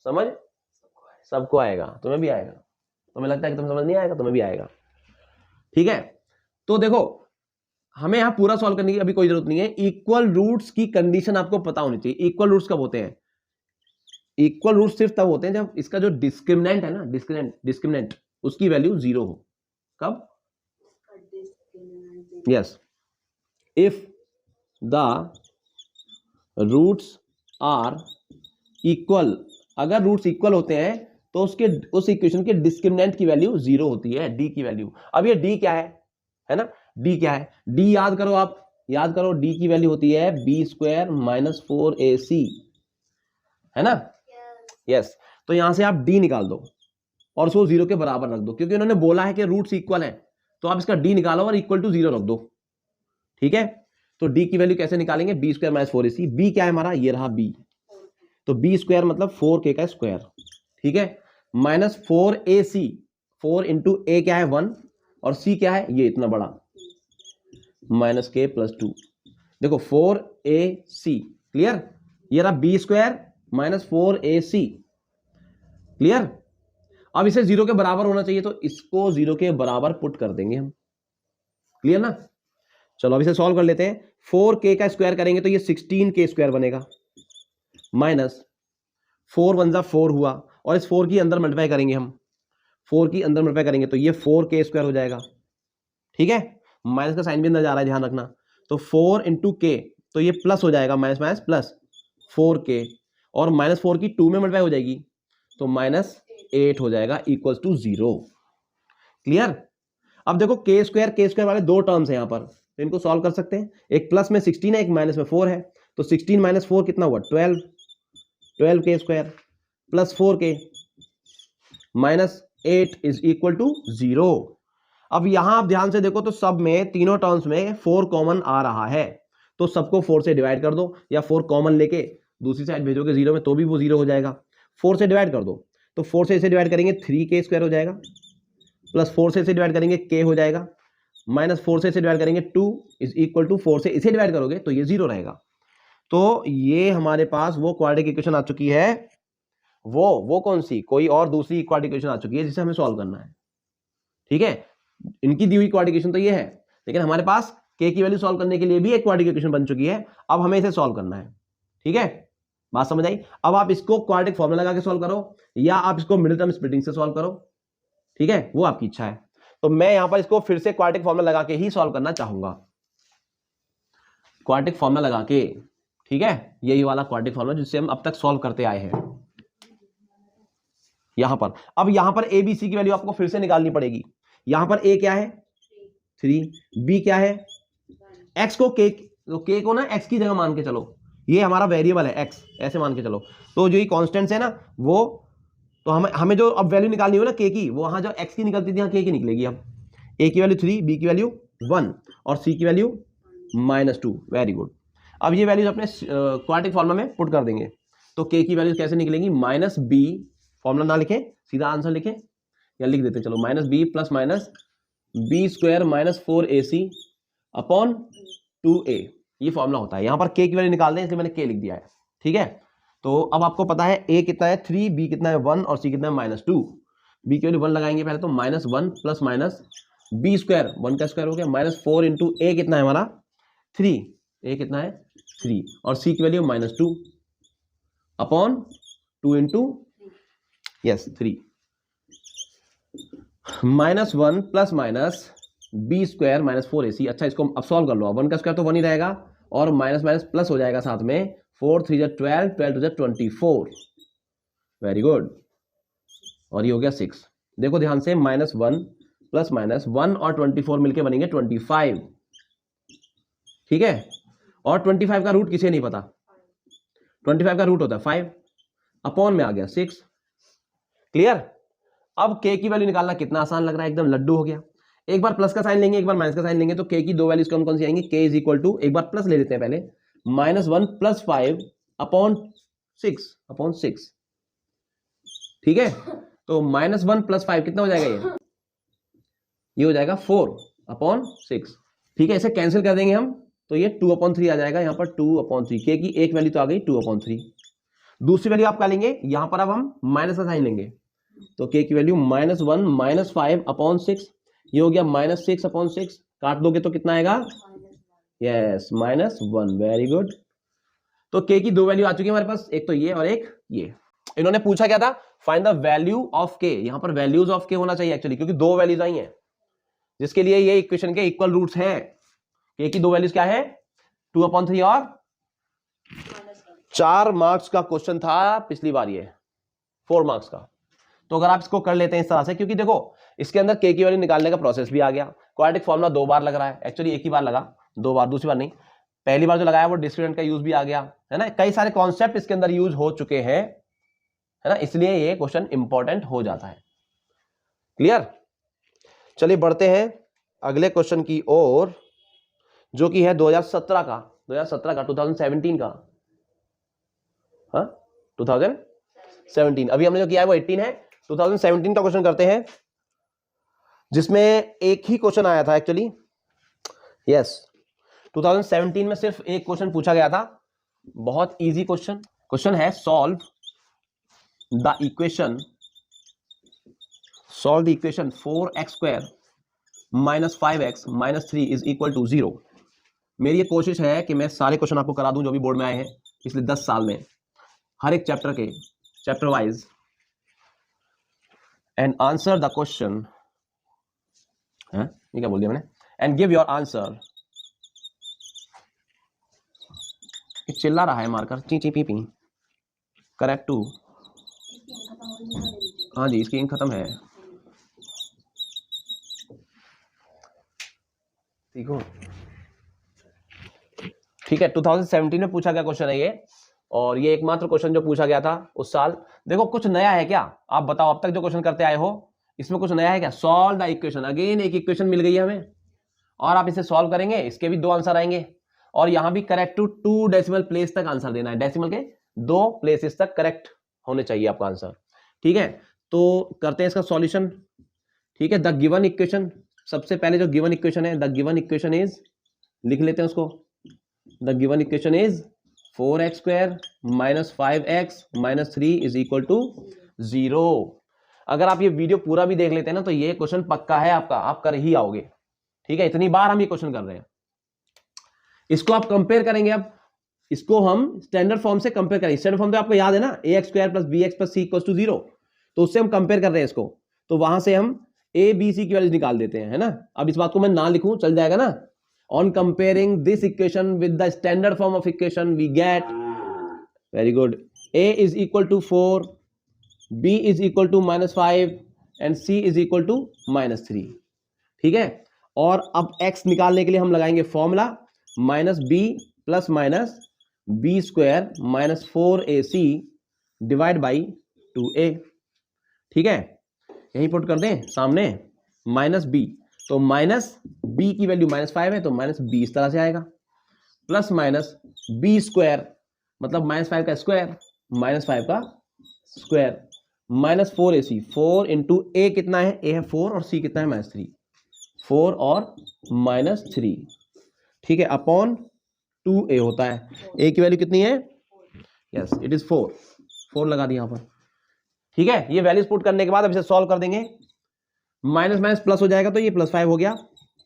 समझ सबको आएगा, तुम्हें भी आएगा, तुम्हें लगता है कि तुम्हें समझ नहीं आएगा, तुम्हें भी आएगा। ठीक है, तो देखो हमें यहां पूरा सॉल्व करने की अभी कोई जरूरत नहीं है, इक्वल रूट्स की कंडीशन आपको पता होनी चाहिए। इक्वल रूट्स कब होते हैं, इक्वल रूट्स सिर्फ तब होते हैं जब इसका जो डिस्क्रिमिनेंट है ना, डिस्क्रिमिनेंट उसकी वैल्यू 0 हो। कब, yes, if the roots are equal, अगर रूट्स इक्वल होते हैं तो उस इक्वेशन के डिस्क्रिमिनेंट की वैल्यू 0 होती है, डी की वैल्यू। अब ये डी क्या है ना, डी क्या है, डी याद करो, आप याद करो, डी की वैल्यू होती है बी स्क्वायर माइनस 4ac, है ना, यस। तो यहां से आप डी निकाल दो और उसको 0 के बराबर रख दो, क्योंकि उन्होंने बोला है कि रूट्स इक्वल है, तो आप इसका डी निकालो और इक्वल टू 0 रख दो। ठीक है, तो डी की वैल्यू कैसे निकालेंगे, B square minus 4ac, B क्या है हमारा, ये रहा बी, तो बी स्क्वायर मतलब 4k का स्क्वायर। ठीक है, माइनस 4ac, 4 इंटू ए क्या है 1, और सी क्या है ये इतना बड़ा, माइनस k प्लस 2, देखो 4ac, क्लियर, ये रहा B square minus 4ac, clear. अब इसे 0 के बराबर होना चाहिए, तो इसको 0 के बराबर पुट कर देंगे हम, क्लियर ना। चलो अब इसे सॉल्व कर लेते हैं, 4k का स्क्वायर करेंगे तो ये 16k स्क्वायर बनेगा, माइनस 4 1 जा 4 हुआ, और इस 4 की अंदर मल्टीप्लाई करेंगे हम, 4 की अंदर मल्टीप्लाई करेंगे तो ये 4k स्क्वायर हो जाएगा। ठीक है, माइनस का साइन भी अंदर जा रहा है, ध्यान रखना, तो 4 इंटू के, तो ये प्लस हो जाएगा, माइनस माइनस प्लस 4k, और माइनस 4 की 2 में मल्टीप्लाई हो जाएगी तो माइनस 8 हो जाएगा, इक्वल्स टू 0, क्लियर। अब देखो के स्क्वायर वाले दो टर्म्स है यहां पर, तो इनको सॉल्व कर सकते हैं, एक प्लस में 16 है, एक माइनस में 4 है, तो 16 माइनस 4 कितना हुआ 12k square plus 4k minus 8 is equal to 0। अब यहां आप ध्यान से देखो तो सब में, तीनों टर्म्स में 4 कॉमन आ रहा है, तो सबको 4 से डिवाइड कर दो, या 4 कॉमन लेके दूसरी साइड भेजोगे 0 में तो भी वो 0 हो जाएगा। 4 से डिवाइड कर दो, तो 4 से इसे डिवाइड करेंगे 3k स्क्वायर हो जाएगा, प्लस 4 से इसे डिवाइड करेंगे k हो जाएगा, माइनस 4 से इसे डिवाइड करेंगे 2 इज इक्वल टू 4 से इसे डिवाइड करोगे तो ये 0 रहेगा। तो ये हमारे पास वो क्वाड्रेटिक इक्वेशन आ चुकी है, वो कौन सी, कोई और दूसरी क्वाड्रेटिक इक्वेशन आ चुकी है जिसे हमें सॉल्व करना है। ठीक है, इनकी दी हुई क्वाड्रेटिक इक्वेशन तो ये है, लेकिन हमारे पास k की वैल्यू सॉल्व करने के लिए भी एक क्वाड्रेटिक इक्वेशन बन चुकी है, अब हमें इसे सॉल्व करना है। ठीक है, बात समझ आई। अब आप इसको क्वाड्रेटिक फॉर्मूला लगा के सॉल्व करो, या आप इसको मिडिल टर्म स्प्लिटिंग से सॉल्व करो, ठीक है, वो आपकी इच्छा है। तो मैं यहां पर इसको फिर से क्वाड्रेटिक फॉर्मूला लगा के ही सॉल्व करना चाहूंगा, क्वाड्रेटिक फॉर्मूला लगा के। ठीक है, यही वाला क्वाड्रेटिक फॉर्मूला जिससे हम अब तक सॉल्व करते आए हैं यहां पर। अब यहां पर ए बी सी की वैल्यू आपको फिर से निकालनी पड़ेगी। यहां पर ए क्या है 3, बी क्या है, एक्स को के, तो के को ना एक्स की जगह मान के चलो, ये हमारा वेरिएबल है एक्स, ऐसे मान के चलो, तो जो ये कांस्टेंट्स है ना वो, तो हमें जो अब वैल्यू निकालनी हो ना के की, वो वहां जो एक्स की निकलती थी यहाँ के की निकलेगी। अब ए की वैल्यू 3, बी की वैल्यू 1 और सी की वैल्यू -2। Very good. अब ये वैल्यूज अपने क्वाड्रेटिक फॉर्मूला में पुट कर देंगे। तो के की वैल्यूज कैसे निकलेंगी? -b, फॉर्मूला ना लिखें, सीधा आंसर लिखें या लिख देते हैं, चलो -b plus minus b² - 4ac upon 2a, ये फॉर्मूला होता है। यहां पर k की वैल्यू निकाल दें, इसलिए मैंने k लिख दिया है। ठीक है, तो अब आपको पता है a कितना है 3, b कितना है 1 और c कितना है -2। b की वैल्यू 1 लगाएंगे पहले, तो -1 प्लस माइनस b², 1 का स्क्वायर हो गया, -4 इंटू a कितना है हमारा 3, a कितना है 3 और c की value -2 upon 2 into yes 3, -1 plus minus b² - 4ac। अच्छा, इसको अब सॉल्व कर लो। 1 का स्क्वायर तो 1 ही रहेगा और माइनस माइनस प्लस हो जाएगा साथ में, 4 3 जा 12, 12 2 जा 24। Very good. और ये हो गया 6। देखो ध्यान से, -1 प्लस माइनस 1 और 24 मिलके बनेंगे 25। ठीक है, और 25 का रूट किसे नहीं पता? 25 का रूट होता है 5, अपॉन में आ गया 6। क्लियर? अब k की वैल्यू निकालना कितना आसान लग रहा है, एकदम लड्डू हो गया। एक बार प्लस का साइन लेंगे, एक बार माइनस का साइन लेंगे, तो k की दो वैल्यूज कौन कौन सी आएंगी? k इज इक्वल टू, एक बार प्लस ले लेते हैं पहले, -1 प्लस 5 अपॉन 6। ठीक है, तो -1 प्लस 5 कितना हो जाएगा? ये हो जाएगा 4 अपॉन 6। ठीक है, इसे कैंसिल कर देंगे हम, तो ये 2/3 आ जाएगा। यहाँ पर 2/3, k की एक वैल्यू तो आ गई 2/3। दूसरी वैल्यू आप क्या लेंगे? यहां पर अब हम माइनस का साइन लेंगे, तो k की वैल्यू -1 - 5 अपॉन 6, ये हो गया -6/6। काट दोगे तो कितना आएगा? यस, -1। Very good. तो k की दो वैल्यू आ चुकी है हमारे पास, एक तो ये और एक ये। इन्होंने पूछा क्या था? Find the value of k। यहां पर वैल्यूज ऑफ k होना चाहिए एक्चुअली, क्योंकि दो वैल्यूज आई हैं, जिसके लिए ये इक्वेशन के इक्वल रूट्स हैं। k की दो वैल्यूज क्या है? 2/3 और 4 मार्क्स का क्वेश्चन था पिछली बार, ये 4 मार्क्स का। तो अगर आप इसको कर लेते हैं इस तरह से, क्योंकि देखो इसके अंदर k की वैल्यू निकालने का प्रोसेस भी आ गया। क्वाड्रेटिक फॉर्मूला 2 बार लग रहा है, एक्चुअली एक ही बार लगा, 2 बार, दूसरी बार नहीं। पहली बार जो लगाया वो डिस्क्रिमिनेंट का यूज भी आ गया, है ना। कई सारे कॉन्सेप्ट इसके अंदर यूज हो चुके हैं, है ना, इसलिए ये क्वेश्चन इंपॉर्टेंट हो जाता है। क्लियर? चलिए बढ़ते हैं अगले क्वेश्चन की ओर, जो कि है 2017 का 2017 का 2017। अभी हमने जो किया है वो 18 है। 2017 का क्वेश्चन करते हैं, जिसमें एक ही क्वेश्चन आया था एक्चुअली। यस, 2017 में सिर्फ एक क्वेश्चन पूछा गया था, बहुत इजी क्वेश्चन है। Solve the equation 4x² - 5x - 3 is equal to 0। मेरी ये कोशिश है कि मैं सारे क्वेश्चन आपको करा दूं जो भी बोर्ड में आए हैं पिछले 10 साल में, हर एक chapter wise, and answer the question. ये क्या बोल दिया मैंने? And give your answer. चिल्ला रहा है मारकर, ची ची पी पी। करेक्ट टू, हाँ जी, इसकी इंक खत्म है। ठीक है, 2017 में पूछा गया क्वेश्चन है ये, और ये एकमात्र क्वेश्चन जो पूछा गया था उस साल। देखो कुछ नया है क्या? आप बताओ, अब तक जो क्वेश्चन करते आए हो इसमें कुछ नया है क्या? Solve the equation. अगेन एक इक्वेशन मिल गई है हमें और आप इसे सॉल्व करेंगे, इसके भी 2 आंसर आएंगे, और यहां भी करेक्ट टू 2 डेसिमल प्लेस तक आंसर देना है। डेसिमल के 2 प्लेसेस तक करेक्ट होने चाहिए आपका आंसर। ठीक है, तो करते हैं इसका सॉल्यूशन। ठीक है, द गिवन इक्वेशन, सबसे पहले जो गिवन इक्वेशन है, द गिवन इक्वेशन इज, लिख लेते हैं उसको। The given equation is 4x² - 5x - 3 is equal to 0। अगर आप ये वीडियो पूरा भी देख लेते हैं ना, तो ये क्वेश्चन पक्का है आपका, आप कर ही आओगे। ठीक है, इतनी बार हम ये क्वेश्चन कर रहे हैं। इसको आप कंपेयर करेंगे, अब इसको हम स्टैंडर्ड फॉर्म से कंपेयर करेंगे। स्टैंडर्ड फॉर्म तो आपको याद है ना, ax² + bx + c = 0, तो उससे हम कंपेयर कर रहे हैं इसको, तो वहां से हम a b c की वैल्यू निकाल देते हैं, है ना। अब इस बात को मैं ना लिखूं चल जाएगा ना। On comparing this equation with the standard form of equation, we get, very good, a is equal to 4, b is equal to -5 and c is equal to -3। ठीक है, और अब x निकालने के लिए हम लगाएंगे formula -b plus minus b² - 4ac divide by 2a। ठीक है, यही पुट कर दें सामने, -b तो माइनस बी की वैल्यू -5 है, तो -b इस तरह से आएगा, प्लस माइनस b स्क्वायर, मतलब -5 का स्क्वायर, -5 का स्क्वायर, -4ac, 4 इंटू a कितना है, a है 4 और c कितना है -3, 4 और -3, ठीक है, अपॉन 2a होता है। a की वैल्यू कितनी है, यस इट इज 4 लगा दिया यहां पर, ठीक है। ये वैल्यूज पुट करने के बाद अब इसे सॉल्व कर देंगे, माइनस माइनस प्लस हो जाएगा, तो ये +5 हो गया,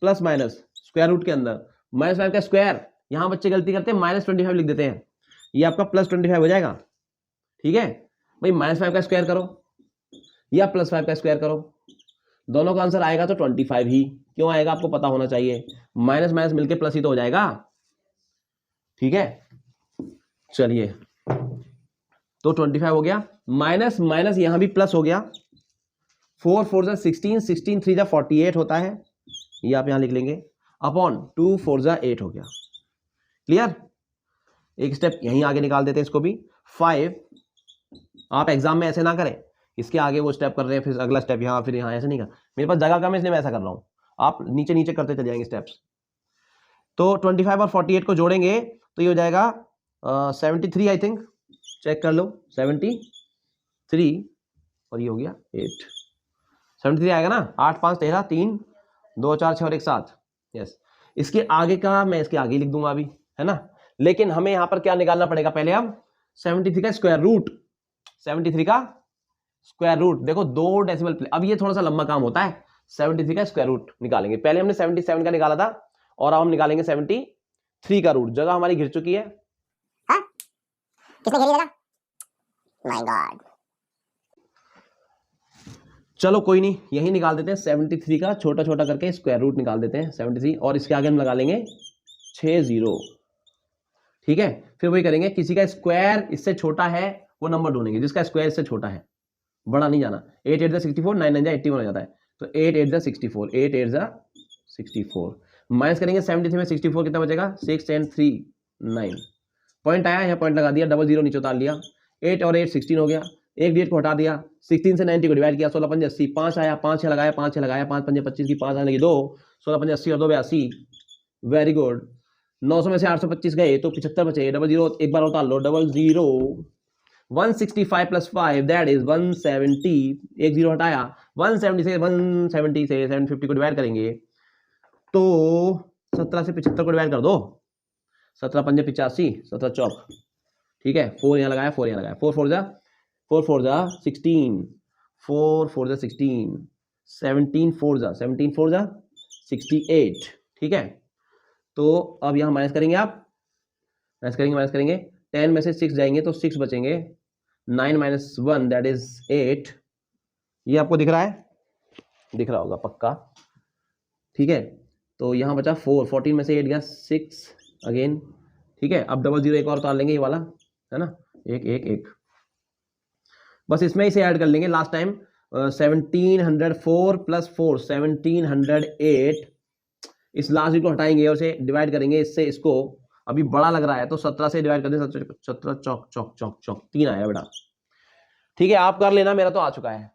प्लस माइनस स्क्वायर रूट के अंदर -5 का स्क्वायर, यहां बच्चे गलती करते हैं -25 लिख देते हैं, ये आपका +25 हो जाएगा, ठीक है भाई। -5 का स्क्वायर करो या +5 का स्क्वायर करो, दोनों का आंसर आएगा तो 25 ही, क्यों आएगा आपको पता होना चाहिए, माइनस माइनस मिलके प्लस ही तो हो जाएगा, ठीक है। चलिए तो 25 हो गया, माइनस माइनस यहां भी प्लस हो गया, 4 4 जा 16, 16 3 जा 48 होता है, ये आप यहां लिख लेंगे, अपॉन 2 4 जा 8 हो गया, क्लियर। एक स्टेप यहीं आगे निकाल देते हैं इसको भी, 5, आप एग्जाम में ऐसे ना करें, इसके आगे वो स्टेप कर रहे हैं, फिर अगला स्टेप यहाँ, फिर यहाँ, ऐसे नहीं कर, मेरे पास जगह कम है इसलिए मैं ऐसा कर रहा हूँ, आप नीचे नीचे करते चले जाएंगे स्टेप्स। तो 25 और 48 को जोड़ेंगे तो ये हो जाएगा 73, आई थिंक, चेक कर लो, 73 और ये हो गया 8, 73 आएगा ना, 8 5 13, 3 2 4 6 और 1 7, यस। इसके आगे का मैं इसके आगे लिख दूंगा अभी, है ना, लेकिन हमें यहां पर क्या निकालना पड़ेगा पहले, अब 73 का स्क्वायर रूट, 73 का स्क्वायर रूट, देखो 2 डेसिमल प्लेस, अब ये थोड़ा सा लंबा काम होता है, 73 का स्क्वायर रूट निकालेंगे, पहले हमने 77 का निकाला था और अब हम निकालेंगे 73 का रूट, जगह हमारी घिर चुकी है, हाँ किसने घेरी जगह, माय गॉड। चलो कोई नहीं, यही निकाल देते हैं, 73 का छोटा छोटा करके स्क्वायर रूट निकाल देते हैं 73, और इसके आगे हम लगा लेंगे 60, ठीक है। फिर वही करेंगे, किसी का स्क्वायर इससे छोटा है वो नंबर ढूंढेंगे, जिसका स्क्वायर इससे छोटा है, बड़ा नहीं जाना, 8 8 जा 64, 9 9 जा 81 हो जाता है, तो 8 8 जा 64, 8 8 जा 64, माइनस करेंगे 73 में 64 कितना बचेगा, 6 10 3 9, पॉइंट आया, यहाँ पॉइंट लगा दिया, डबल जीरो नीचे उतार लिया, 8 और 8 16 हो गया, एक डेट को हटा दिया, 16 से 90 को डिवाइड किया, 16 5 80, 5 आया, 5 लगाया, 5 लगाया, 5 5 25 की 5 आने लगी 2, 16 5 80 और 2 82, वेरी गुड। 900 में से 825 गए तो 75 बचे, डबल जीरो एक बार उतार लो, double zero, 165 plus 5 that is 170, एक जीरो हटाया, 170 से 750 को डिवाइड करेंगे तो 17 से 75 को डिवाइड कर दो, 17 पंजे 85, 17 चौक, ठीक है, 4 यहाँ लगाया, 4 यहाँ लगाया, 4 4 जा 16, 4 4 जा 16, 17 4 जा 68, ठीक है। तो अब यहाँ माइनस करेंगे, आप माइनस करेंगे, 10 में से 6 जाएंगे तो 6 बचेंगे, 9 माइनस 1 दैट इज 8, ये आपको दिख रहा है, दिख रहा होगा पक्का, ठीक है। तो यहाँ बचा 4, 14 में से 8 गया 6 अगेन, ठीक है। अब डबल जीरो एक और उतार लेंगे, ये वाला है ना, एक एक एक, बस इसमें इसे ऐड कर लेंगे, लास्ट टाइम 1704 प्लस 4 1708, इस लास्ट को हटाएंगे और इसे डिवाइड करेंगे इससे, इसको अभी बड़ा लग रहा है तो 17 से डिवाइड कर दें, 17 चौक चौक चौक चौक 3 आया बेटा, ठीक है, आप कर लेना, मेरा तो आ चुका है,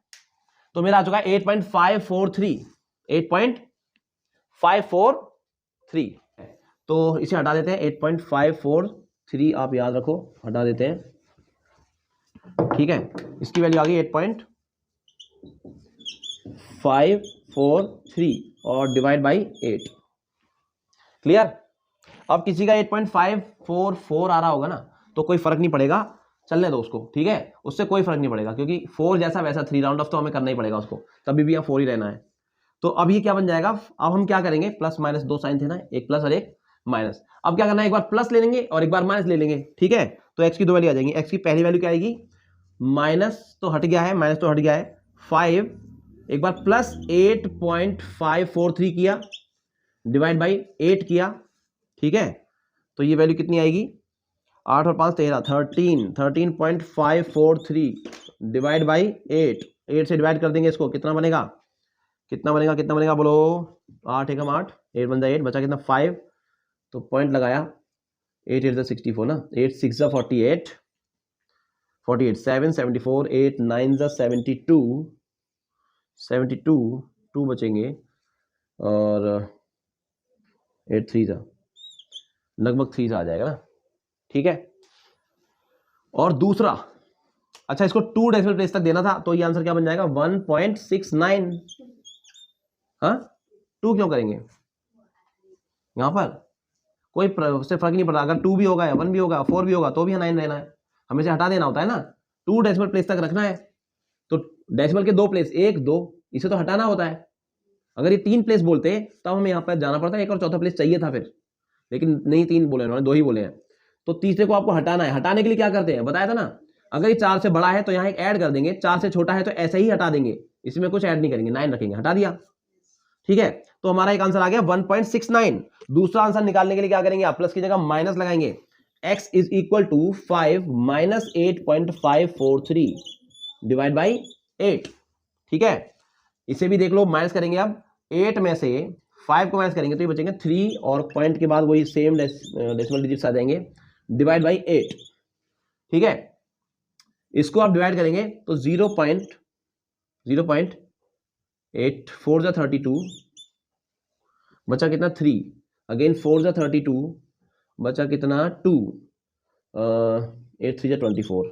तो मेरा आ चुका है 8.543, 8.543, तो इसे हटा देते हैं, 8.543 आप याद रखो, हटा देते हैं, ठीक है। इसकी वैल्यू आ गई 8.543 और डिवाइड बाई 8, क्लियर। अब किसी का 8.544 आ रहा होगा ना, तो कोई फर्क नहीं पड़ेगा, चलने दो उसको, ठीक है, उससे कोई फर्क नहीं पड़ेगा, क्योंकि 4 जैसा वैसा 3 राउंड ऑफ तो हमें करना ही पड़ेगा उसको, कभी भी यहाँ 4 ही रहना है। तो अब ये क्या बन जाएगा, अब हम क्या करेंगे, प्लस माइनस 2 साइन थे ना, एक प्लस और एक माइनस, अब क्या करना है, एक बार प्लस ले लेंगे और एक बार माइनस ले लेंगे, ठीक है। तो एक्स की 2 वैल्यू आ जाएंगी, एक्स की पहली वैल्यू क्या आएगी, माइनस तो हट गया है, माइनस तो हट गया है 5, एक बार प्लस 8.543 किया डिवाइड बाई 8 किया, ठीक है। तो ये वैल्यू कितनी आएगी, 8 और 5 13, 13.543 डिवाइड बाई 8, 8 से डिवाइड कर देंगे इसको, कितना बनेगा, कितना बनेगा, कितना बनेगा बोलो, 8 एकम 8, 8 बन जाए 8, बचा कितना 5, तो पॉइंट लगाया, 8 8 64 ना, 8 6 48, 48 7 74, 8 9 72, 2 बचेंगे, और 8 3 जा लगभग 3 आ जाएगा ना, ठीक है। और दूसरा, अच्छा इसको 2 डेसिमल प्लेस तक देना था, तो ये आंसर क्या बन जाएगा 1.69। हाँ 2 क्यों करेंगे, यहां पर कोई उससे फर्क नहीं पड़ता, अगर 2 भी होगा या 1 भी होगा 4 भी होगा तो भी 9 रहना है, हमें से हटा देना होता है ना, 2 डेसिमल प्लेस तक रखना है। तो डेसिमल के 2 प्लेस 1 2 इसे तो हटाना होता है। अगर ये 3 प्लेस बोलते तब हमें यहाँ पर जाना पड़ता है, एक और चौथा प्लेस चाहिए था फिर, लेकिन नहीं 3 बोले उन्होंने, 2 ही बोले हैं। तो तीसरे को आपको हटाना है, हटाने के लिए क्या करते हैं बताया था ना, अगर ये 4 से बड़ा है तो यहाँ एक ऐड कर देंगे, 4 से छोटा है तो ऐसे ही हटा देंगे, इसमें कुछ ऐड नहीं करेंगे, 9 रखेंगे, हटा दिया, ठीक है। तो हमारा एक आंसर आ गया 1.69। दूसरा आंसर निकालने के लिए क्या करेंगे, आप प्लस की जगह माइनस लगाएंगे, x is equal to 5 minus 8.543 divide by 8, ठीक है। इसे भी देख लो, माइनस करेंगे, अब 8 में से 5 को माइनस करेंगे तो ये बचेंगे 3 और पॉइंट के बाद वही सेम डेसिमल डिजिट्स आ जाएंगे, डिवाइड बाई 8, ठीक है। इसको आप डिवाइड करेंगे तो 0.8 4 जा 32 बचा कितना 3, अगेन 4 जा 32 बचा कितना 2, 8 3 जा 24,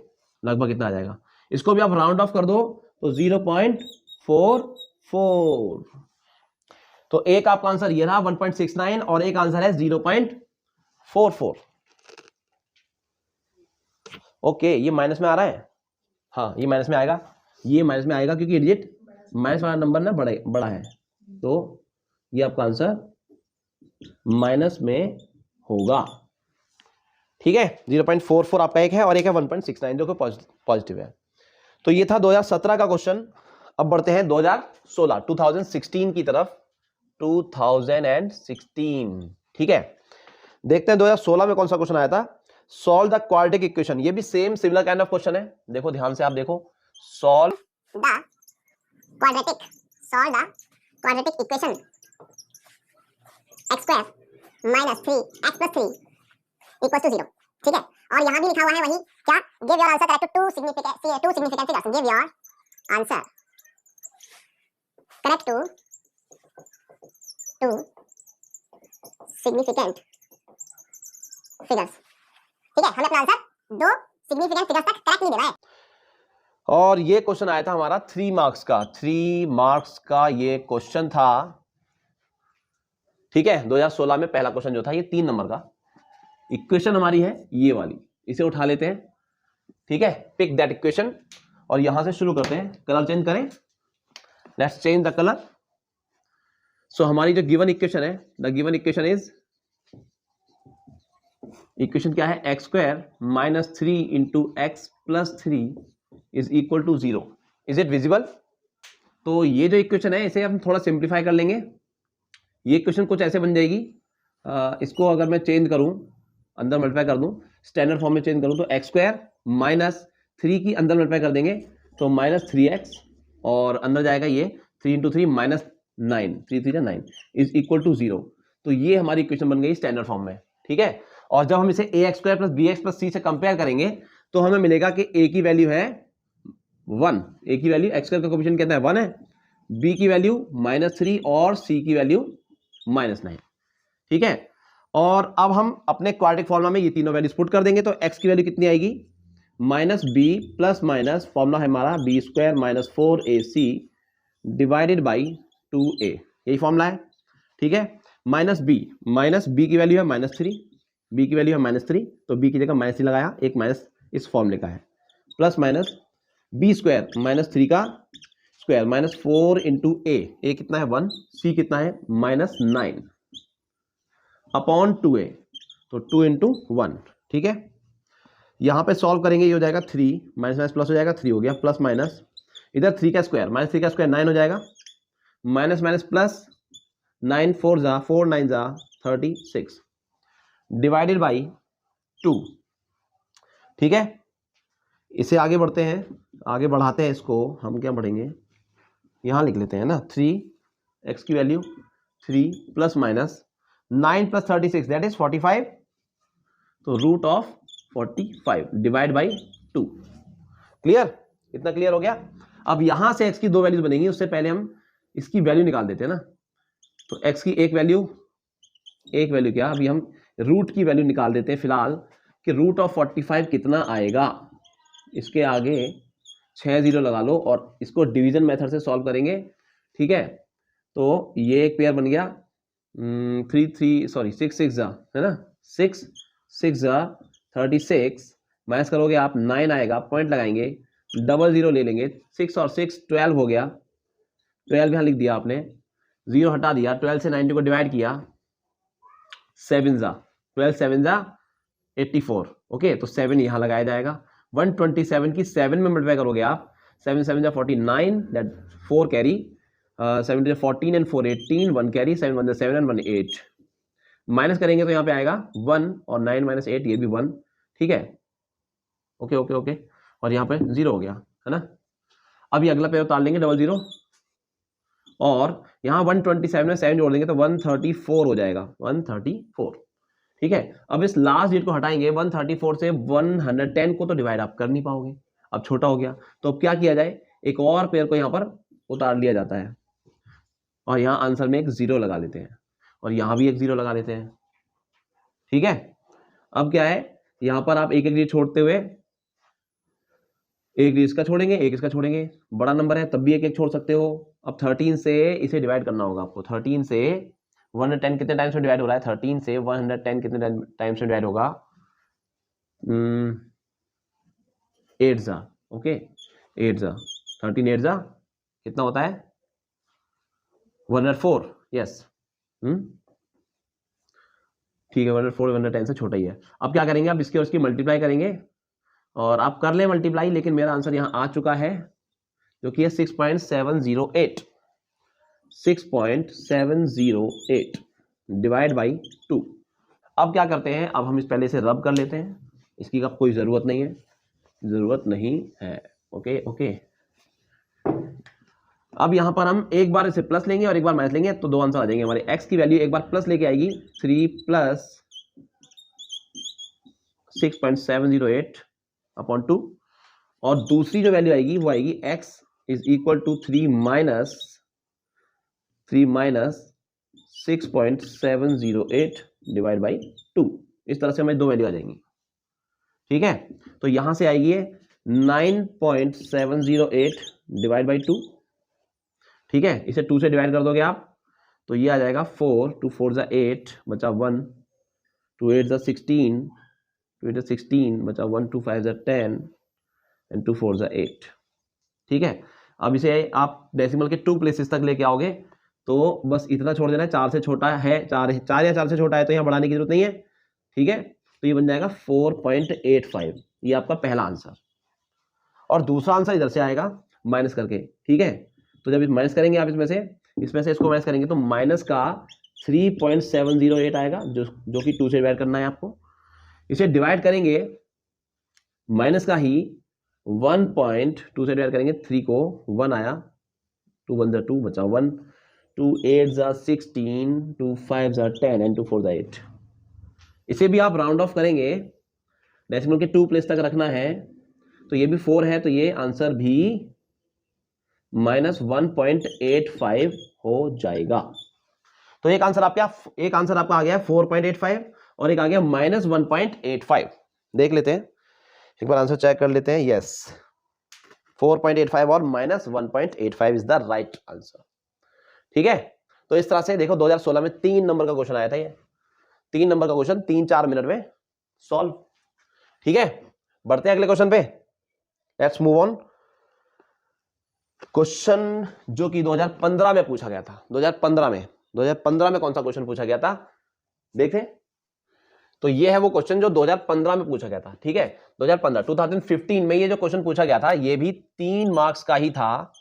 लगभग कितना आ जाएगा। इसको भी आप राउंड ऑफ कर दो तो 0.44। तो एक आपका आंसर ये रहा 1.69 और एक आंसर है 0.44। ओके, ये माइनस में आ रहा है, हाँ ये माइनस में आएगा, ये माइनस में आएगा क्योंकि डिजिट माइनस वाला नंबर ना बड़ा है, तो ये आपका आंसर माइनस में होगा, ठीक है। 0.44 आपका एक है और एक है 1.69 जो कि पॉजिटिव है। तो ये था 2017 का क्वेश्चन। अब बढ़ते हैं 2016 की तरफ, 2016, ठीक है। देखते हैं 2016 में कौन सा क्वेश्चन आया था। सॉल्व द क्वाड्रेटिक इक्वेशन, ये भी same similar kind of question है, देखो ध्यान से आप देखो, solve the quadratic equation x square minus 3x plus 3 equals to 0, ठीक है। और यहां भी लिखा हुआ है वही क्या, give your answer correct to two significant figures, give your answer correct to significant figures, ठीक है। हमें अपना आंसर 2 सिग्निफिकेंट फिगर्स तक करेक्ट नहीं देना है। और ये क्वेश्चन आया था हमारा 3 मार्क्स का, 3 मार्क्स का ये क्वेश्चन था, ठीक है। 2016 में पहला क्वेश्चन जो था ये 3 नंबर का, इक्वेशन हमारी है ये वाली, इसे उठा लेते हैं, ठीक है। पिक दैट इक्वेशन और यहां से शुरू करते हैं। कलर चेंज करें, let's change the colour. So हमारी जो गिवन इक्वेशन है, the given equation is, equation क्या है, x square minus 3 into x plus 3 is equal to 0। Is it visible? तो ये जो इक्वेशन है इसे हम थोड़ा सिंप्लीफाई कर लेंगे। ये इक्वेशन कुछ ऐसे बन जाएगी, इसको अगर मैं चेंज करूं, अंदर मल्टीप्लाई कर दूं, स्टैंडर्ड फॉर्म में चेंज करूं तो एक्स स्क्वायर माइनस 3 की अंदर मल्टीप्लाई कर देंगे तो माइनस 3x और अंदर जाएगा ये 3 into 3 minus 9, 3 3 9 is equal to 0। तो ये हमारी इक्वेशन बन गई स्टैंडर्ड फॉर्म में, ठीक है। और जब हम इसे ax square plus bx plus c से कंपेयर करेंगे तो हमें मिलेगा कि a की वैल्यू है 1, a की वैल्यू x स्क्वायर का कोएफिशिएंट कहता है 1 है, b की वैल्यू -3 और c की वैल्यू -9, ठीक है। और अब हम अपने क्वाड्रेटिक फॉर्मूला में ये तीनों वैल्यूज पुट कर देंगे तो x की वैल्यू कितनी आएगी, -b प्लस माइनस फॉर्मूला है हमारा b square minus 4ac divided by 2a, यही फॉर्मूला है, ठीक है। -b की वैल्यू है -3, b की वैल्यू है -3 तो b की जगह -3 लगाया, एक माइनस इस फॉर्मूले का है, प्लस माइनस b स्क्वायर -3 का स्क्वायर माइनस 4 इंटू a कितना है 1, c कितना है -9 अपॉन 2a, तो 2 इंटू 1, ठीक है। यहां पे सॉल्व करेंगे, ये हो जाएगा 3 माइनस प्लस हो जाएगा, 3 हो गया, प्लस माइनस इधर 3 का स्क्वायर -3 का स्क्वायर 9 हो जाएगा, माइनस माइनस प्लस 9 4 जा 4 9 जा 36 डिवाइडेड बाई 2, ठीक है। इसे आगे बढ़ते हैं, आगे बढ़ाते हैं इसको, हम क्या बढ़ेंगे, यहां लिख लेते हैं ना 3x की value 3 plus minus 9 plus 36 that is 45, तो root of 45 divide by 2। Clear? इतना क्लियर हो गया। अब यहां से x की 2 वैल्यूज बनेंगी, उससे पहले हम इसकी वैल्यू निकाल देते हैं ना, तो x की एक वैल्यू क्या, अभी हम रूट की वैल्यू निकाल देते हैं फिलहाल कि रूट ऑफ 45 कितना आएगा। इसके आगे 6 जीरो लगा लो और इसको डिवीजन मेथड से सॉल्व करेंगे, ठीक है। तो ये एक पेयर बन गया 6 6 जा, है ना, 6 6 जा 36, माइनस करोगे आप 9 आएगा, पॉइंट लगाएंगे, डबल जीरो ले लेंगे, 6 और 6 12 हो गया, 12 यहाँ लिख दिया आपने, जीरो हटा दिया, 12 से 90 को डिवाइड किया, 7 जा 12 7 जा 84, ओके। तो 7 यहाँ लगाया जाएगा, 127 की 7 में मल्टीप्लाई करोगे आप, 7 7 जा 49, दैट 4 कैरी, 7 जा 14 एंड 4 18, 1 कैरी, 7 1 जा 7 एंड 1 8, माइनस करेंगे तो यहाँ पे आएगा 1 और 9 माइनस 8 ये भी 1, ठीक है, ओके ओके ओके। और यहाँ पे 0 हो गया, है ना। अब ये अगला पेयर उतार लेंगे डबल जीरो, और यहाँ 127 में 7 जोड़ देंगे तो 134 हो जाएगा, 134, ठीक है। अब इस लास्ट डिजिट को हटाएंगे, 134 से 110 को तो डिवाइड आप कर नहीं पाओगे, अब छोटा हो गया, तो अब क्या किया जाए, एक और पेयर को यहाँ पर उतार लिया जाता है और यहाँ आंसर में एक 0 लगा लेते हैं और यहाँ भी एक 0 लगा लेते हैं, ठीक है। अब क्या है, यहाँ पर आप एक एक डिजिट छोड़ते हुए, एक इसका छोड़ेंगे, एक इसका छोड़ेंगे, बड़ा नंबर है तब भी एक एक छोड़ सकते हो। अब 13 से इसे डिवाइड करना होगा आपको, 13 से 110 कितने टाइम्स में डिवाइड हो रहा है, 13 से 110 कितने टाइम्स में डिवाइड होगा, 8 जा, ओके, 8 जा 13 8 जा कितना होता है 104, यस, ठीक है, 104 110 से छोटा ही है। अब क्या करेंगे, आप इसके और इसकी मल्टीप्लाई करेंगे और आप कर ले मल्टीप्लाई, लेकिन मेरा आंसर यहाँ आ चुका है जो कि है 6.708, 6.708 डिवाइड बाई 2। अब क्या करते हैं, अब हम इस पहले से रब कर लेते हैं, इसकी अब कोई ज़रूरत नहीं है, ओके ओके। अब यहाँ पर हम एक बार इसे प्लस लेंगे और एक बार माइनस लेंगे तो दो आंसर आ जाएंगे हमारे। x की वैल्यू एक बार प्लस लेके आएगी 3 प्लस 6.708 अपॉन 2, और दूसरी जो वैल्यू आएगी वो आएगी x is equal to 3 minus 6.708 divide by 2। इस तरह से हमें दो वैल्यू आ जाएंगी, ठीक है। तो यहां से आएगी 9.708 डिवाइड बाई 2, ठीक है। इसे 2 से डिवाइड कर दोगे आप तो ये आ जाएगा 4 2 4 जा 8 बचा 1, 2 8 जा 16, 2 8 जा 16 बचा 1 2 5 जा 10 एंड 2 4 जा 8, ठीक है। अब इसे आप डेसिमल के 2 प्लेसेस तक लेके आओगे तो बस इतना छोड़ देना है, 4 से छोटा है, 4 या 4 से छोटा है तो यहाँ बढ़ाने की जरूरत नहीं है, ठीक है। तो ये बन जाएगा 4.85, ये आपका पहला आंसर। और दूसरा आंसर इधर से आएगा माइनस करके, ठीक है। तो जब माइनस करेंगे आप इसमें से इसको माइनस करेंगे तो माइनस का 3.708 आएगा, जो कि 2 से डिवाइड करना है आपको। इसे डिवाइड करेंगे माइनस का ही 1.2 से डिवाइड करेंगे, 3 को 1 आया, 2 1 जा 2 बचा 1, 2 8 जा 16, 2 5 जा 10 एंड 2 4 जा 8। इसे भी आप राउंड ऑफ करेंगे, डेसिमल के 2 प्लेस तक रखना है, तो ये भी 4 है तो ये आंसर भी -1.85 हो जाएगा। तो एक आंसर आपका आ गया 4.85 और एक आ गया -1.85। देख लेते हैं, एक बार आंसर चेक कर लेते हैं। यस, 4.85 और -1.85 इज द राइट आंसर, ठीक है। तो इस तरह से देखो 2016 में 3 नंबर का क्वेश्चन आया था, ये 3 नंबर का क्वेश्चन 3-4 मिनट में सॉल्व, ठीक है। बढ़ते हैं अगले क्वेश्चन पे, लेट्स मूव ऑन। क्वेश्चन जो कि 2015 में पूछा गया था, 2015 में कौन सा क्वेश्चन पूछा गया था देखें। तो ये है वो क्वेश्चन जो 2015 में पूछा गया था, ठीक है। 2015 में ये जो क्वेश्चन पूछा गया था ये भी 3 मार्क्स का ही था,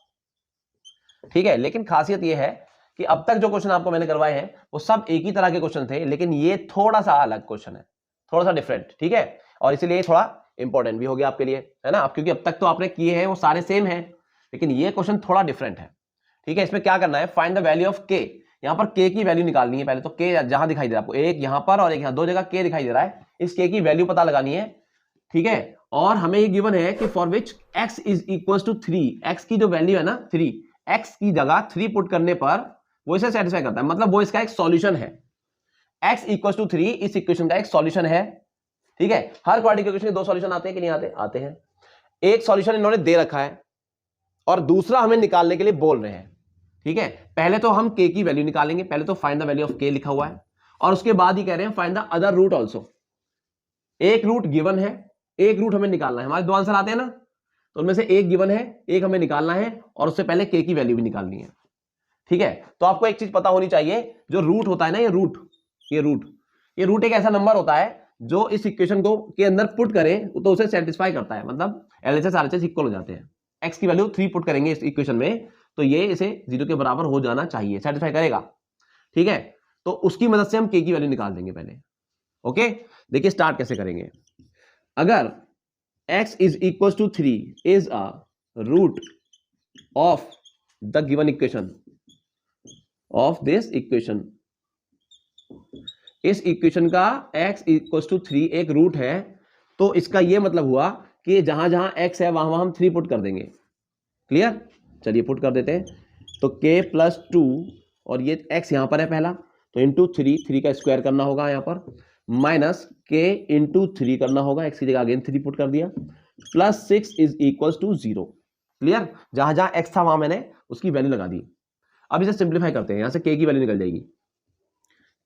ठीक है। लेकिन खासियत ये है कि अब तक जो क्वेश्चन आपको मैंने करवाए हैं वो सब एक ही तरह के क्वेश्चन थे, लेकिन ये थोड़ा सा अलग क्वेश्चन है, थोड़ा सा डिफरेंट, ठीक है। और इसीलिए थोड़ा इंपॉर्टेंट भी हो गया आपके लिए, है ना। अब क्योंकि अब तक तो आपने किए हैं वो सारे सेम हैं, लेकिन ये क्वेश्चन थोड़ा डिफरेंट है, ठीक है। इसमें क्या करना है, फाइंड द वैल्यू ऑफ के। यहाँ पर के की वैल्यू निकालनी है पहले तो। के जहां दिखाई दे रहा है आपको, एक यहाँ पर और एक यहाँ, 2 जगह के दिखाई दे रहा है, इस के की वैल्यू पता लगानी है, ठीक है। और हमें ये गिवन है कि for which x is equal to 3, x की जो वैल्यू है ना 3, x की जगह 3 पुट करने पर वो इसे सेटिस्फाई करता है, मतलब वो इसका एक सॉल्यूशन है। x इक्वल टू 3 इस इक्वेशन का एक सॉल्यूशन है, ठीक है। हर क्वाड्रेटिक इक्वेशन के दो सॉल्यूशन आते हैं कि नहीं आते? आते हैं। एक सॉल्यूशन इन्होंने दे रखा है और दूसरा हमें निकालने के लिए बोल रहे हैं, ठीक है। पहले तो हम k की वैल्यू निकालेंगे, पहले तो find the value of k लिखा हुआ है, और उसके बाद ही कह रहे हैं find the other root also. एक रूट गिवन है, एक रूट हमें निकालना है। हमारे दो आंसर आते हैं ना, तो उनमें से एक गिवन है, एक हमें निकालना है, और उससे पहले k की वैल्यू भी निकालनी है, ठीक है। तो आपको एक चीज पता होनी चाहिए, जो रूट होता है ना, ये रूट एक ऐसा नंबर होता है जो इस इक्वेशन को के अंदर पुट करें तो उसे सेटिस्फाई करता है, मतलब LHS RHS इक्वल हो जाते हैं। x की वैल्यू 3 पुट करेंगे इस इक्वेशन में तो ये इसे 0 के बराबर हो जाना चाहिए, सेटिस्फाई करेगा, ठीक है। तो उसकी मदद से हम k की वैल्यू निकाल देंगे पहले। ओके, देखिए स्टार्ट कैसे करेंगे। अगर x is equal to 3 is a root of the given equation of this equation, इस इक्वेशन का x इक्वल टू 3 एक रूट है, तो इसका यह मतलब हुआ कि जहां जहां x है वहां हम 3 पुट कर देंगे। क्लियर? चलिए पुट कर देते हैं। तो k प्लस 2 और ये x यहां पर है पहला, तो इंटू 3 का स्क्वायर करना होगा यहां पर, माइनस k इंटू 3 करना होगा, x की जगह अगेन 3 पुट कर दिया, plus 6 is equal to 0। Clear? जहां जहां x था वहां मैंने उसकी वैल्यू लगा दी। अब इसे सिंप्लीफाई करते हैं, यहां से k की वैल्यू निकल जाएगी,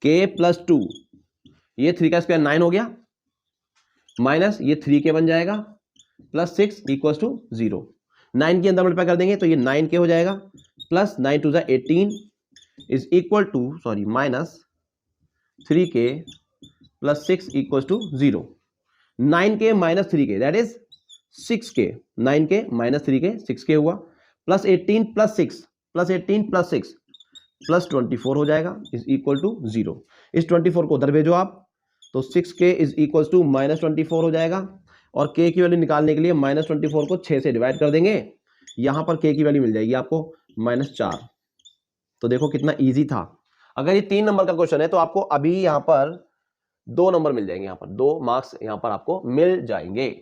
k प्लस 2, ये 3 का स्क्वायर 9 हो गया, माइनस ये 3k बन जाएगा, प्लस 6 इक्वल टू 0। 9 के अंदर मल्टीप्लाई कर देंगे तो ये 9k हो जाएगा, plus 9 two 18 is equal to minus 3k plus 6 equal to 0। 9k minus 3k that is 6k, 9k minus 3k 6k हुआ, plus 18 plus 6 plus 18 plus 6 plus 24 हो जाएगा, इज इक्वल टू 0। इस 24 को उधर भेजो आप, तो 6k is equal to minus 24 हो जाएगा, और k की वैल्यू निकालने के लिए माइनस 24 को 6 से डिवाइड कर देंगे, यहां पर k की वैल्यू मिल जाएगी आपको -4। तो देखो कितना इजी था। अगर ये 3 नंबर का क्वेश्चन है तो आपको अभी यहां पर 2 नंबर मिल जाएंगे, यहां पर 2 मार्क्स यहां पर आपको मिल जाएंगे,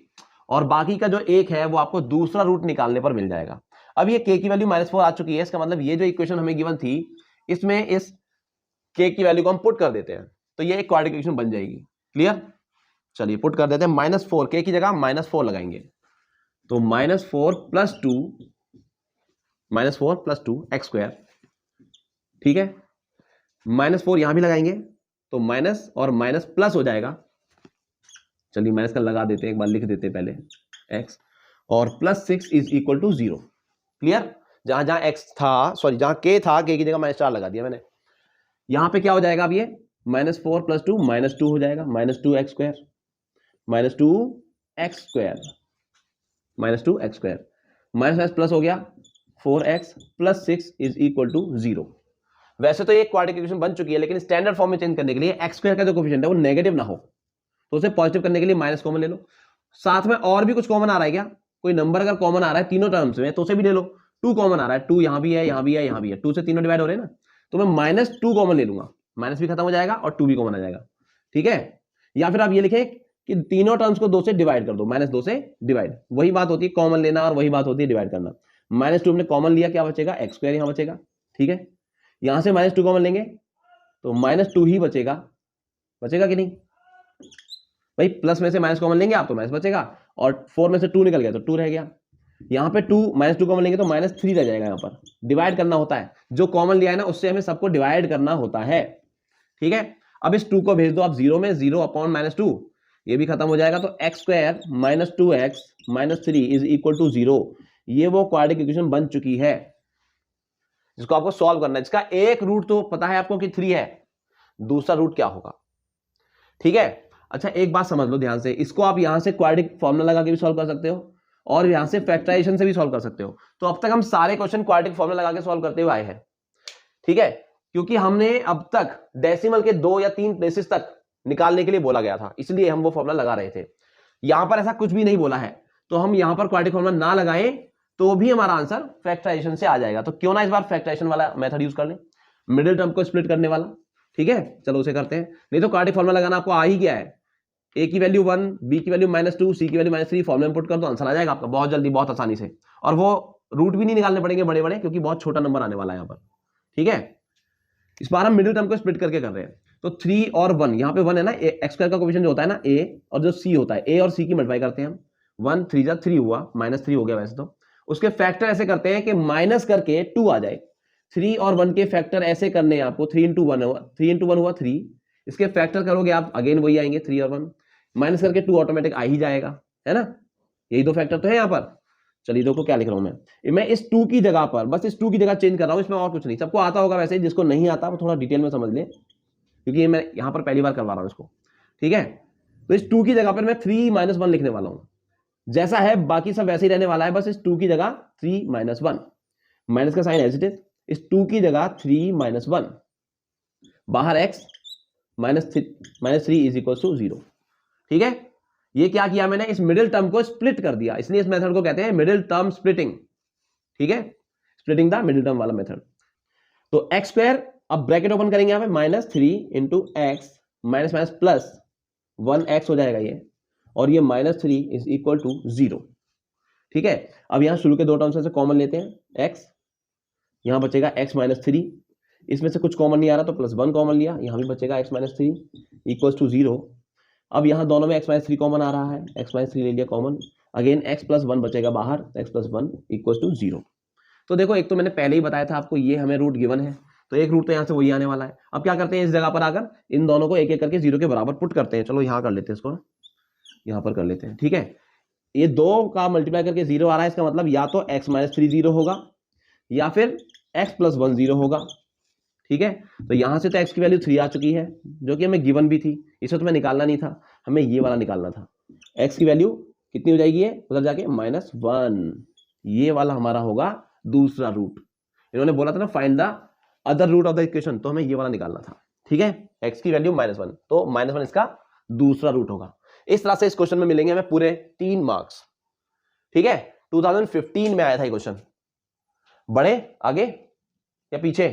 और बाकी का जो एक है वो आपको दूसरा रूट निकालने पर मिल जाएगा। अब ये k की वैल्यू -4 आ चुकी है, इसका मतलब ये जो इक्वेशन हमें गिवन थी इसमें इस k की वैल्यू को हम पुट कर देते हैं तो ये एक क्वाड्रेटिक इक्वेशन बन जाएगी। क्लियर? चलिए पुट कर देते हैं, -4 k की जगह -4 लगाएंगे, तो -4 प्लस 2 x स्क्वायर, ठीक है। -4 यहां भी लगाएंगे तो माइनस और माइनस प्लस हो जाएगा, चलिए माइनस का लगा देते हैं, एक बार लिख देते हैं पहले x, और plus 6 is equal to 0। Clear? जहां जहां x था, सॉरी जहां k था, k की जगह -4 लगा दिया मैंने। यहां पे क्या हो जाएगा अब ये -4 प्लस 2 -2 हो जाएगा, -2x स्क्वायर, माइनस प्लस हो गया 4x plus 6 is equal to 0। वैसे तो ये क्वाड्रेटिक इक्वेशन बन चुकी है, लेकिन स्टैंडर्ड फॉर्म में चेंज करने के लिए x स्क्वायर का जो कोफिशिएंट है वो नेगेटिव ना हो, तो उसे पॉजिटिव करने के लिए माइनस कॉमन ले लो। साथ में और भी कुछ कॉमन आ रहा है क्या? कोई नंबर अगर कॉमन आ रहा है तीनों टर्म्स में तो उसे भी ले लो। 2 कॉमन आ रहा है, 2 यहां भी है, यहां भी है, यहां भी है, 2 से तीनों डिवाइड हो रहे हैं ना, तो मैं -2 कॉमन ले लूंगा, माइनस भी खत्म हो जाएगा और 2 भी कॉमन आ जाएगा, ठीक है। या फिर आप ये लिखें कि तीनों टर्म्स को 2 से डिवाइड कर दो, -2 से डिवाइड, वही बात होती है कॉमन लेना और वही बात होती है डिवाइड करना। -2 हमने कॉमन लिया, क्या बचेगा? x स्क्वायर यहां बचेगा, ठीक है। यहां से -2 कॉमन लेंगे तो -2 ही बचेगा, बचेगा कि नहीं भाई? प्लस में से माइनस कॉमन लेंगे आप तो माइनस बचेगा, और 4 में से 2 निकल गया तो 2 रह गया। यहां पे -2 कॉमन लेंगे तो -3 रह जाएगा। यहां पर डिवाइड करना होता है, जो कॉमन लिया है ना उससे हमें सबको डिवाइड करना होता है, ठीक है। अब इस 2 को भेज दो आप 0 में, 0 अपॉन -2, ये भी खत्म हो जाएगा, तो x square -2x -3 is equal to 0। ये वो क्वाड्रेटिक इक्वेशन बन चुकी है जिसको आपको सॉल्व करना है, जिसका एक रूट तो पता है आपको कि 3 है, दूसरा रूट क्या होगा, ठीक है। अच्छा एक बात समझ लो ध्यान से, इसको आप यहां से क्वाड्रेटिक फॉर्मूला लगा के भी सॉल्व कर सकते हो और यहां से फैक्टराइजेशन से भी सॉल्व कर सकते हो। तो अब तक हम सारे क्वेश्चन क्वाड्रेटिक फॉर्मूला लगा के सॉल्व करते हुए आए हैं, ठीक है, क्योंकि हमने अब तक डेसिमल के 2 या 3 प्लेसेस तक निकालने के लिए बोला गया था, इसलिए हम वो फॉर्मूला लगा रहे थे। यहां पर ऐसा कुछ भी नहीं बोला है, तो हम यहां पर क्वाड्रेटिक फॉर्मूला ना लगाएं तो भी हमारा आंसर फैक्टराइजेशन से आ जाएगा। तो क्यों ना इस बार फैक्टराइजेशन वाला मेथड यूज कर लें, मिडिल टर्म को स्प्लिट करने वाला, ठीक है। चलो उसे करते हैं, नहीं तो क्वाड्रेटिक फॉर्मूला लगाना आपको आ ही गया है। a की वैल्यू 1, b की वैल्यू -2, c की वैल्यू -3 फॉर्मूला में पुट कर दो, आंसर आ जाएगा आपका बहुत जल्दी, बहुत आसानी से, और वो रूट भी नहीं निकालने पड़ेंगे बड़े बड़े, क्योंकि बहुत छोटा नंबर आने वाला है यहाँ पर, ठीक है। इस बार हम मिडिल टर्म को स्प्लिट करके कर रहे हैं। तो 3 और 1, यहाँ पे 1 है ना, एक्स स्क्वायर का कोएफिशिएंट जो होता है ना a, और जो c होता है a और c की मल्टीप्लाई करते हैं हम। 1 3 जा 3 हुआ, -3 हो गया वैसे तो। उसके फैक्टर ऐसे करते हैं कि माइनस करके 2 आ जाए। 3 और 1 के फैक्टर ऐसे करने हैं आपको, 3 into 1 हुआ, 3 into 1 हुआ 3, इसके फैक्टर करोगे आप अगेन वही आएंगे 3 और 1, माइनस करके 2 ऑटोमेटिक आ ही जाएगा, है ना। यही दो फैक्टर तो है यहाँ पर। चलिए देखो क्या लिख रहा हूं मैं इस 2 की जगह पर बस इस 2 की जगह चेंज कर रहा हूं, इसमें और कुछ नहीं। सबको आता होगा वैसे, जिसको नहीं आता वो थोड़ा डिटेल में समझ ले, क्योंकि ये मैं यहाँ पर पहली बार करवा रहा हूँ इसको, ठीक है। तो इस 2 की जगह पर मैं 3 - 1 लिखने वाला हूँ, जैसा है बाकी सब वैसे ही रहने वाला है, बस इस 2 की जगह 3 - 1, माइनस का साइन एज इट इज, इस 2 की जगह 3 - 1, बाहर x -3 इज इक्वल टू 0, ठीक है। ये क्या किया मैंने, इस मिडिल टर्म को स्प्लिट कर दिया, इसलिए इस मेथड को कहते हैं मिडिल टर्म स्प्लिटिंग, ठीक है, स्प्लिटिंग द मिडिल टर्म वाला मेथड। तो एक्स स्क्वायर, अब ब्रैकेट ओपन करेंगे यहाँ पे, -3 into x minus minus plus 1x हो जाएगा ये, और ये -3 इज इक्वल टू 0, ठीक है। अब यहाँ शुरू के दो टर्म्स से कॉमन लेते हैं, x, यहाँ बचेगा x -3, इसमें से कुछ कॉमन नहीं आ रहा तो +1 कॉमन लिया, यहाँ भी बचेगा x -3 इक्वल टू 0। अब यहाँ दोनों में x -3 कॉमन आ रहा है, x -3 ले लिया कॉमन, अगेन x +1 बचेगा बाहर, x +1 इक्वल टू 0। तो देखो एक तो मैंने पहले ही बताया था आपको, ये हमें रूट गिवन है, तो एक रूट तो यहाँ से वही आने वाला है। अब क्या करते हैं, इस जगह पर आकर इन दोनों को एक एक करके 0 के बराबर पुट करते हैं। चलो यहाँ कर लेते हैं इसको, यहाँ पर कर लेते हैं, ठीक है। ये 2 का मल्टीप्लाई करके 0 आ रहा है, इसका मतलब या तो x -3 0 होगा या फिर x +1 0 होगा, ठीक है। तो यहाँ से तो x की वैल्यू 3 आ चुकी है, जो कि हमें गिवन भी थी, इसे तो मैं निकालना नहीं था, हमें ये वाला निकालना था। x की वैल्यू कितनी हो जाएगी, ये उधर जाके -1, ये वाला हमारा होगा दूसरा रूट। इन्होंने बोला था ना find the other root of the equation, तो हमें ये वाला निकालना था, ठीक है। x की वैल्यू -1, तो -1 इसका दूसरा रूट होगा। इस तरह से इस क्वेश्चन में मिलेंगे हमें पूरे 3 मार्क्स, ठीक है। 2015 में आया था ये क्वेश्चन। बढ़े आगे या पीछे,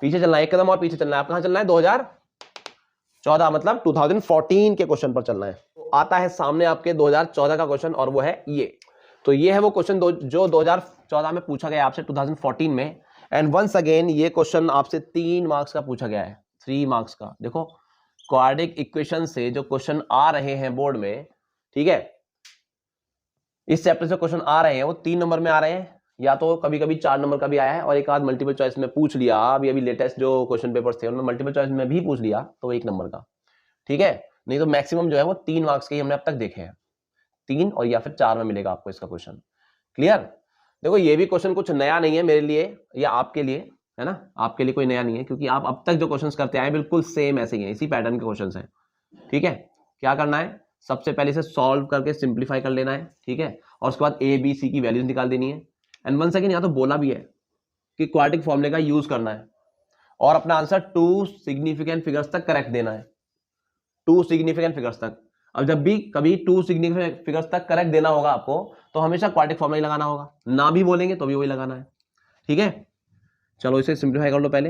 पीछे चलना है, एक कदम और पीछे चलना है। आप कहां चलना है, 2014, मतलब 2014 के क्वेश्चन पर चलना है। तो आता है सामने आपके 2014 का क्वेश्चन, और वो है ये। तो ये है वो क्वेश्चन जो 2014 में पूछा गया आपसे 2014 में, एंड वंस अगेन ये क्वेश्चन आपसे 3 मार्क्स का पूछा गया है, 3 मार्क्स का। देखो क्वाड्रेटिक इक्वेशन से जो क्वेश्चन आ रहे हैं बोर्ड में, ठीक है, इस चैप्टर से क्वेश्चन आ रहे हैं वो 3 नंबर में आ रहे हैं, या तो कभी कभी 4 नंबर का भी आया है, और एक आध मल्टीपल चॉइस में पूछ लिया। अभी लेटेस्ट जो क्वेश्चन पेपर्स थे उनमें मल्टीपल चॉइस में भी पूछ लिया, तो 1 नंबर का, ठीक है। नहीं तो मैक्सिमम जो है वो 3 मार्क्स के ही हमने अब तक देखे हैं, 3 और या फिर 4 में मिलेगा आपको इसका क्वेश्चन, क्लियर। देखो ये भी क्वेश्चन कुछ नया नहीं है मेरे लिए या आपके लिए, है ना, आपके लिए कोई नया नहीं है, क्योंकि आप अब तक जो क्वेश्चंस करते आए बिल्कुल सेम ऐसे ही हैं, इसी पैटर्न के क्वेश्चंस हैं, ठीक है। क्या करना है, सबसे पहले इसे सॉल्व करके सिंप्लीफाई कर लेना है, ठीक है, और उसके बाद a b c की वैल्यूज निकाल देनी है। एंड वन सेकंड, यहाँ तो बोला भी है कि क्वाड्रेटिक फॉर्मूले का यूज करना है, और अपना आंसर 2 सिग्निफिकेंट फिगर्स तक करेक्ट देना है, 2 सिग्निफिकेंट फिगर्स तक। अब जब भी कभी 2 सिग्निफिकेंट फिगर्स तक करेक्ट देना होगा आपको, तो हमेशा क्वाड्रेटिक फॉर्मूला ही लगाना होगा, ना भी बोलेंगे तो भी वही लगाना है, ठीक है। चलो इसे सिंप्लीफाई कर लो पहले।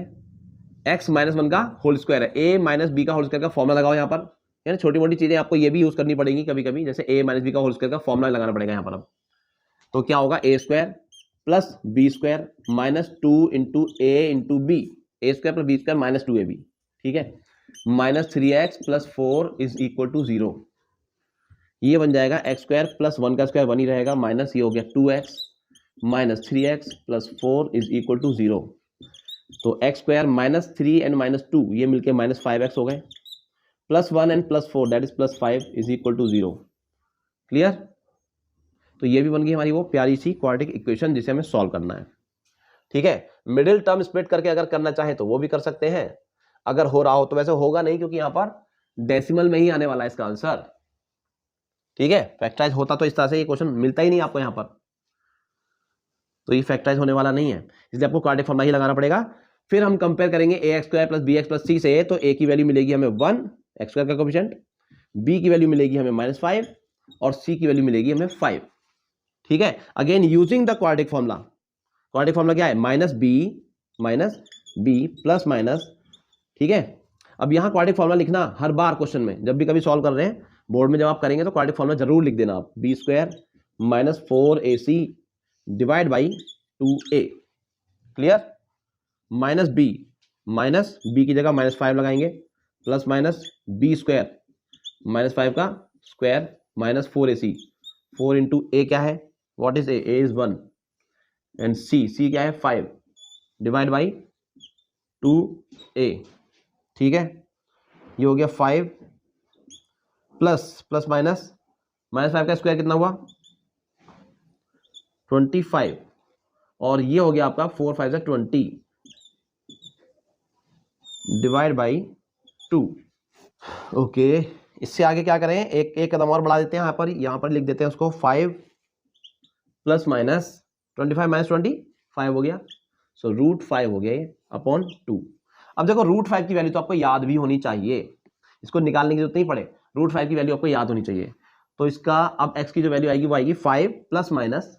x -1 का होल स्क्वायर है, a - b का होल स्क्वायर का फॉर्मूला लगाओ यहाँ पर, यानी छोटी मोटी चीजें आपको ये भी यूज करनी पड़ेगी कभी कभी, जैसे a - b का होल स्क्वायर का फॉर्मूला लगाना पड़ेगा यहाँ पर। अब तो क्या होगा, a² + b² -2 into a into b, a² + b² -2ab, ठीक है, -3x + 4 इज इक्वल टू 0। ये बन जाएगा x² + 1 का स्क्वायर 1 ही रहेगा, माइनस ये हो गया 2x -3x + 4 is equal to 0। तो x² -3 and -2 ये मिलके -5x हो गए, +1 and +4 that is +5 is equal to 0, clear. तो ये भी बन गई हमारी वो प्यारी सी क्वाड्रेटिक इक्वेशन जिसे हमें सॉल्व करना है, ठीक है। मिडिल टर्म स्प्लिट करके अगर करना चाहे तो वो भी कर सकते हैं, अगर हो रहा हो तो। वैसे होगा नहीं, क्योंकि यहां पर डेसिमल में ही आने वाला है इसका आंसर, ठीक है। फैक्टराइज होता तो इस तरह से ये क्वेश्चन मिलता ही नहीं आपको यहाँ पर, तो ये फैक्टराइज होने वाला नहीं है, इसलिए आपको क्वाड्रेटिक फॉर्मूला ही लगाना पड़ेगा। फिर हम कंपेयर करेंगे ax² + bx + c से, तो a की वैल्यू मिलेगी हमें 1 x² का कोएफिशिएंट, b की वैल्यू मिलेगी हमें -5 और c की वैल्यू मिलेगी हमें 5, ठीक है। Again using the quadratic formula, quadratic formula क्या है, -b +, ठीक है। अब यहाँ क्वाड्रेटिक फॉर्मूला लिखना हर बार क्वेश्चन में, जब भी कभी सॉल्व कर रहे हैं बोर्ड में जब आप करेंगे तो क्वाड्रेटिक फॉर्मूला जरूर लिख देना आप, b² -4ac divide by 2a, clear, -b minus B की जगह -5 लगाएंगे, प्लस माइनस बी स्क्वायर -5 का square minus 4ac, 4 into A क्या है, what is A is 1 and C क्या है 5 डिवाइड बाई 2a। ठीक है, ये हो गया 5 प्लस माइनस -5 का स्क्वायर कितना हुआ 25 और ये हो गया आपका 4 5 से 20 डिवाइड बाई 2। ओके, इससे आगे क्या करें, एक कदम और बढ़ा देते हैं, यहाँ पर लिख देते हैं उसको 5 प्लस माइनस 25 माइनस 25 हो गया, सो √5 हो गया ये अपॉन 2। अब देखो √5 की वैल्यू तो आपको याद भी होनी चाहिए, इसको निकालने की जरूरत नहीं पड़े, √5 की वैल्यू आपको याद होनी चाहिए। तो इसका अब x की जो वैल्यू आएगी वो आएगी 5 प्लस माइनस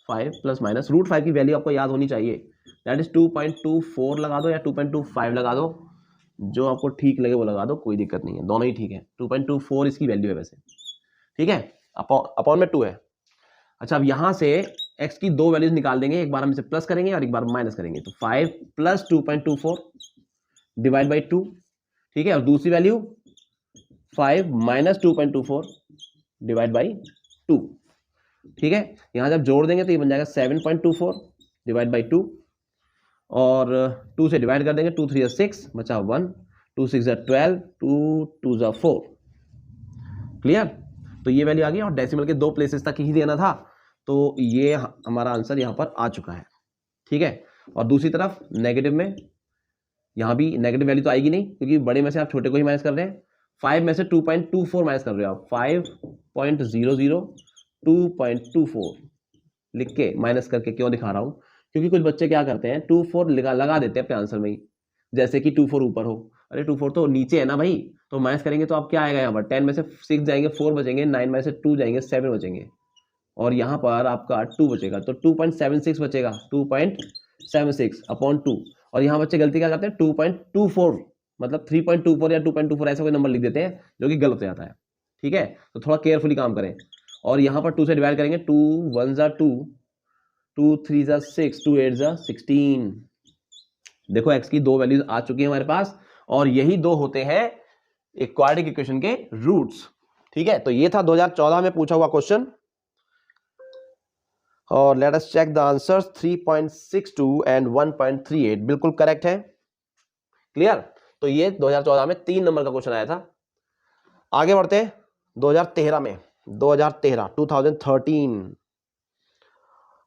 √5 की वैल्यू आपको याद होनी चाहिए, दैट इज 2.24 लगा दो या 2.25 लगा दो, जो आपको ठीक लगे वो लगा दो, कोई दिक्कत नहीं है, दोनों ही ठीक है। 2.24 इसकी वैल्यू है वैसे, ठीक है, अपॉन में 2 है। अच्छा, अब यहां से x की दो वैल्यूज निकाल देंगे, एक बार हम इसे प्लस करेंगे और एक बार माइनस करेंगे, तो 5 प्लस 2.24 डिवाइड बाई 2, ठीक है, और दूसरी वैल्यू 5 माइनस 2.24 डिवाइड बाई 2, ठीक है। यहां जब जोड़ देंगे तो ये बन जाएगा 7.24 डिवाइड बाई 2 और 2 से डिवाइड कर देंगे, 2 3 6 बचा 1, 2 6 12, 2 2 4, क्लियर। तो ये वैल्यू आ गई और डेसिमल के 2 प्लेसेस तक ही देना था, तो ये हमारा आंसर यहाँ पर आ चुका है, ठीक है। और दूसरी तरफ नेगेटिव में, यहाँ भी नेगेटिव वैल्यू तो आएगी नहीं क्योंकि बड़े में से आप छोटे को ही माइनस कर रहे हैं, 5 में से 2.24 माइनस कर रहे हो आप, 5.00 2.24 लिख के माइनस करके क्यों दिखा रहा हूँ, क्योंकि कुछ बच्चे क्या करते हैं 24 लगा देते हैं अपने आंसर में ही, जैसे कि 24 ऊपर हो, अरे 24 तो नीचे है ना भाई, तो माइनस करेंगे तो आप क्या आएगा यहाँ पर 10 में से 6 जाएंगे 4 बचेंगे, 9 में से 2 जाएंगे 7 बचेंगे और यहाँ पर आपका 2 बचेगा, तो 2.76 बचेगा, 2.76 अपॉन 2। और यहाँ बच्चे गलती क्या करते हैं 2.24 मतलब 3.24 या 2.24 ऐसा कोई नंबर लिख देते हैं जो कि गलत हो जाता है, ठीक है। तो थोड़ा केयरफुली काम करें। और यहाँ पर 2 से डिवाइड करेंगे, 2 1 ज़ा 2, 2 3 ज़ा 6, 2 8 ज़ा 16। देखो x की दो वैल्यूज आ चुकी है हमारे पास और यही दो होते हैं एक क्वाड्रेटिक इक्वेशन के रूट्स, ठीक है। तो ये था 2014 में पूछा हुआ क्वेश्चन और let us check the answers. 3.62 and 1.38 बिल्कुल करेक्ट है, क्लियर। तो ये 2014 में 3 नंबर का क्वेश्चन आया था। आगे बढ़ते हैं 2013 में, 2013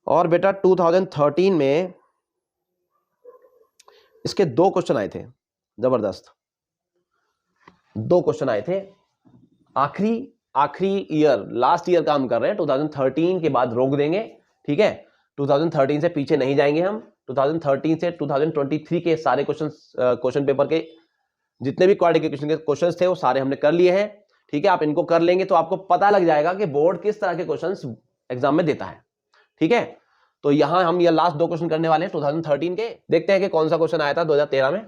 और बेटा 2013 में इसके 2 क्वेश्चन आए थे, जबरदस्त 2 क्वेश्चन आए थे। आखिरी ईयर, लास्ट ईयर काम कर रहे हैं, 2013 के बाद रोक देंगे, ठीक है। 2013 से पीछे नहीं जाएंगे हम, 2013 से 2023 के सारे क्वेश्चन पेपर के जितने भी क्वाड्रेटिक इक्वेशन के क्वेश्चंस थे वो सारे हमने कर लिए हैं, ठीक है। आप इनको कर लेंगे तो आपको पता लग जाएगा कि बोर्ड किस तरह के क्वेश्चंस एग्जाम में देता है, ठीक है। तो यहां हम ये लास्ट 2 क्वेश्चन करने वाले हैं 2013 के, देखते हैं कि कौन सा क्वेश्चन आया था 2013 में।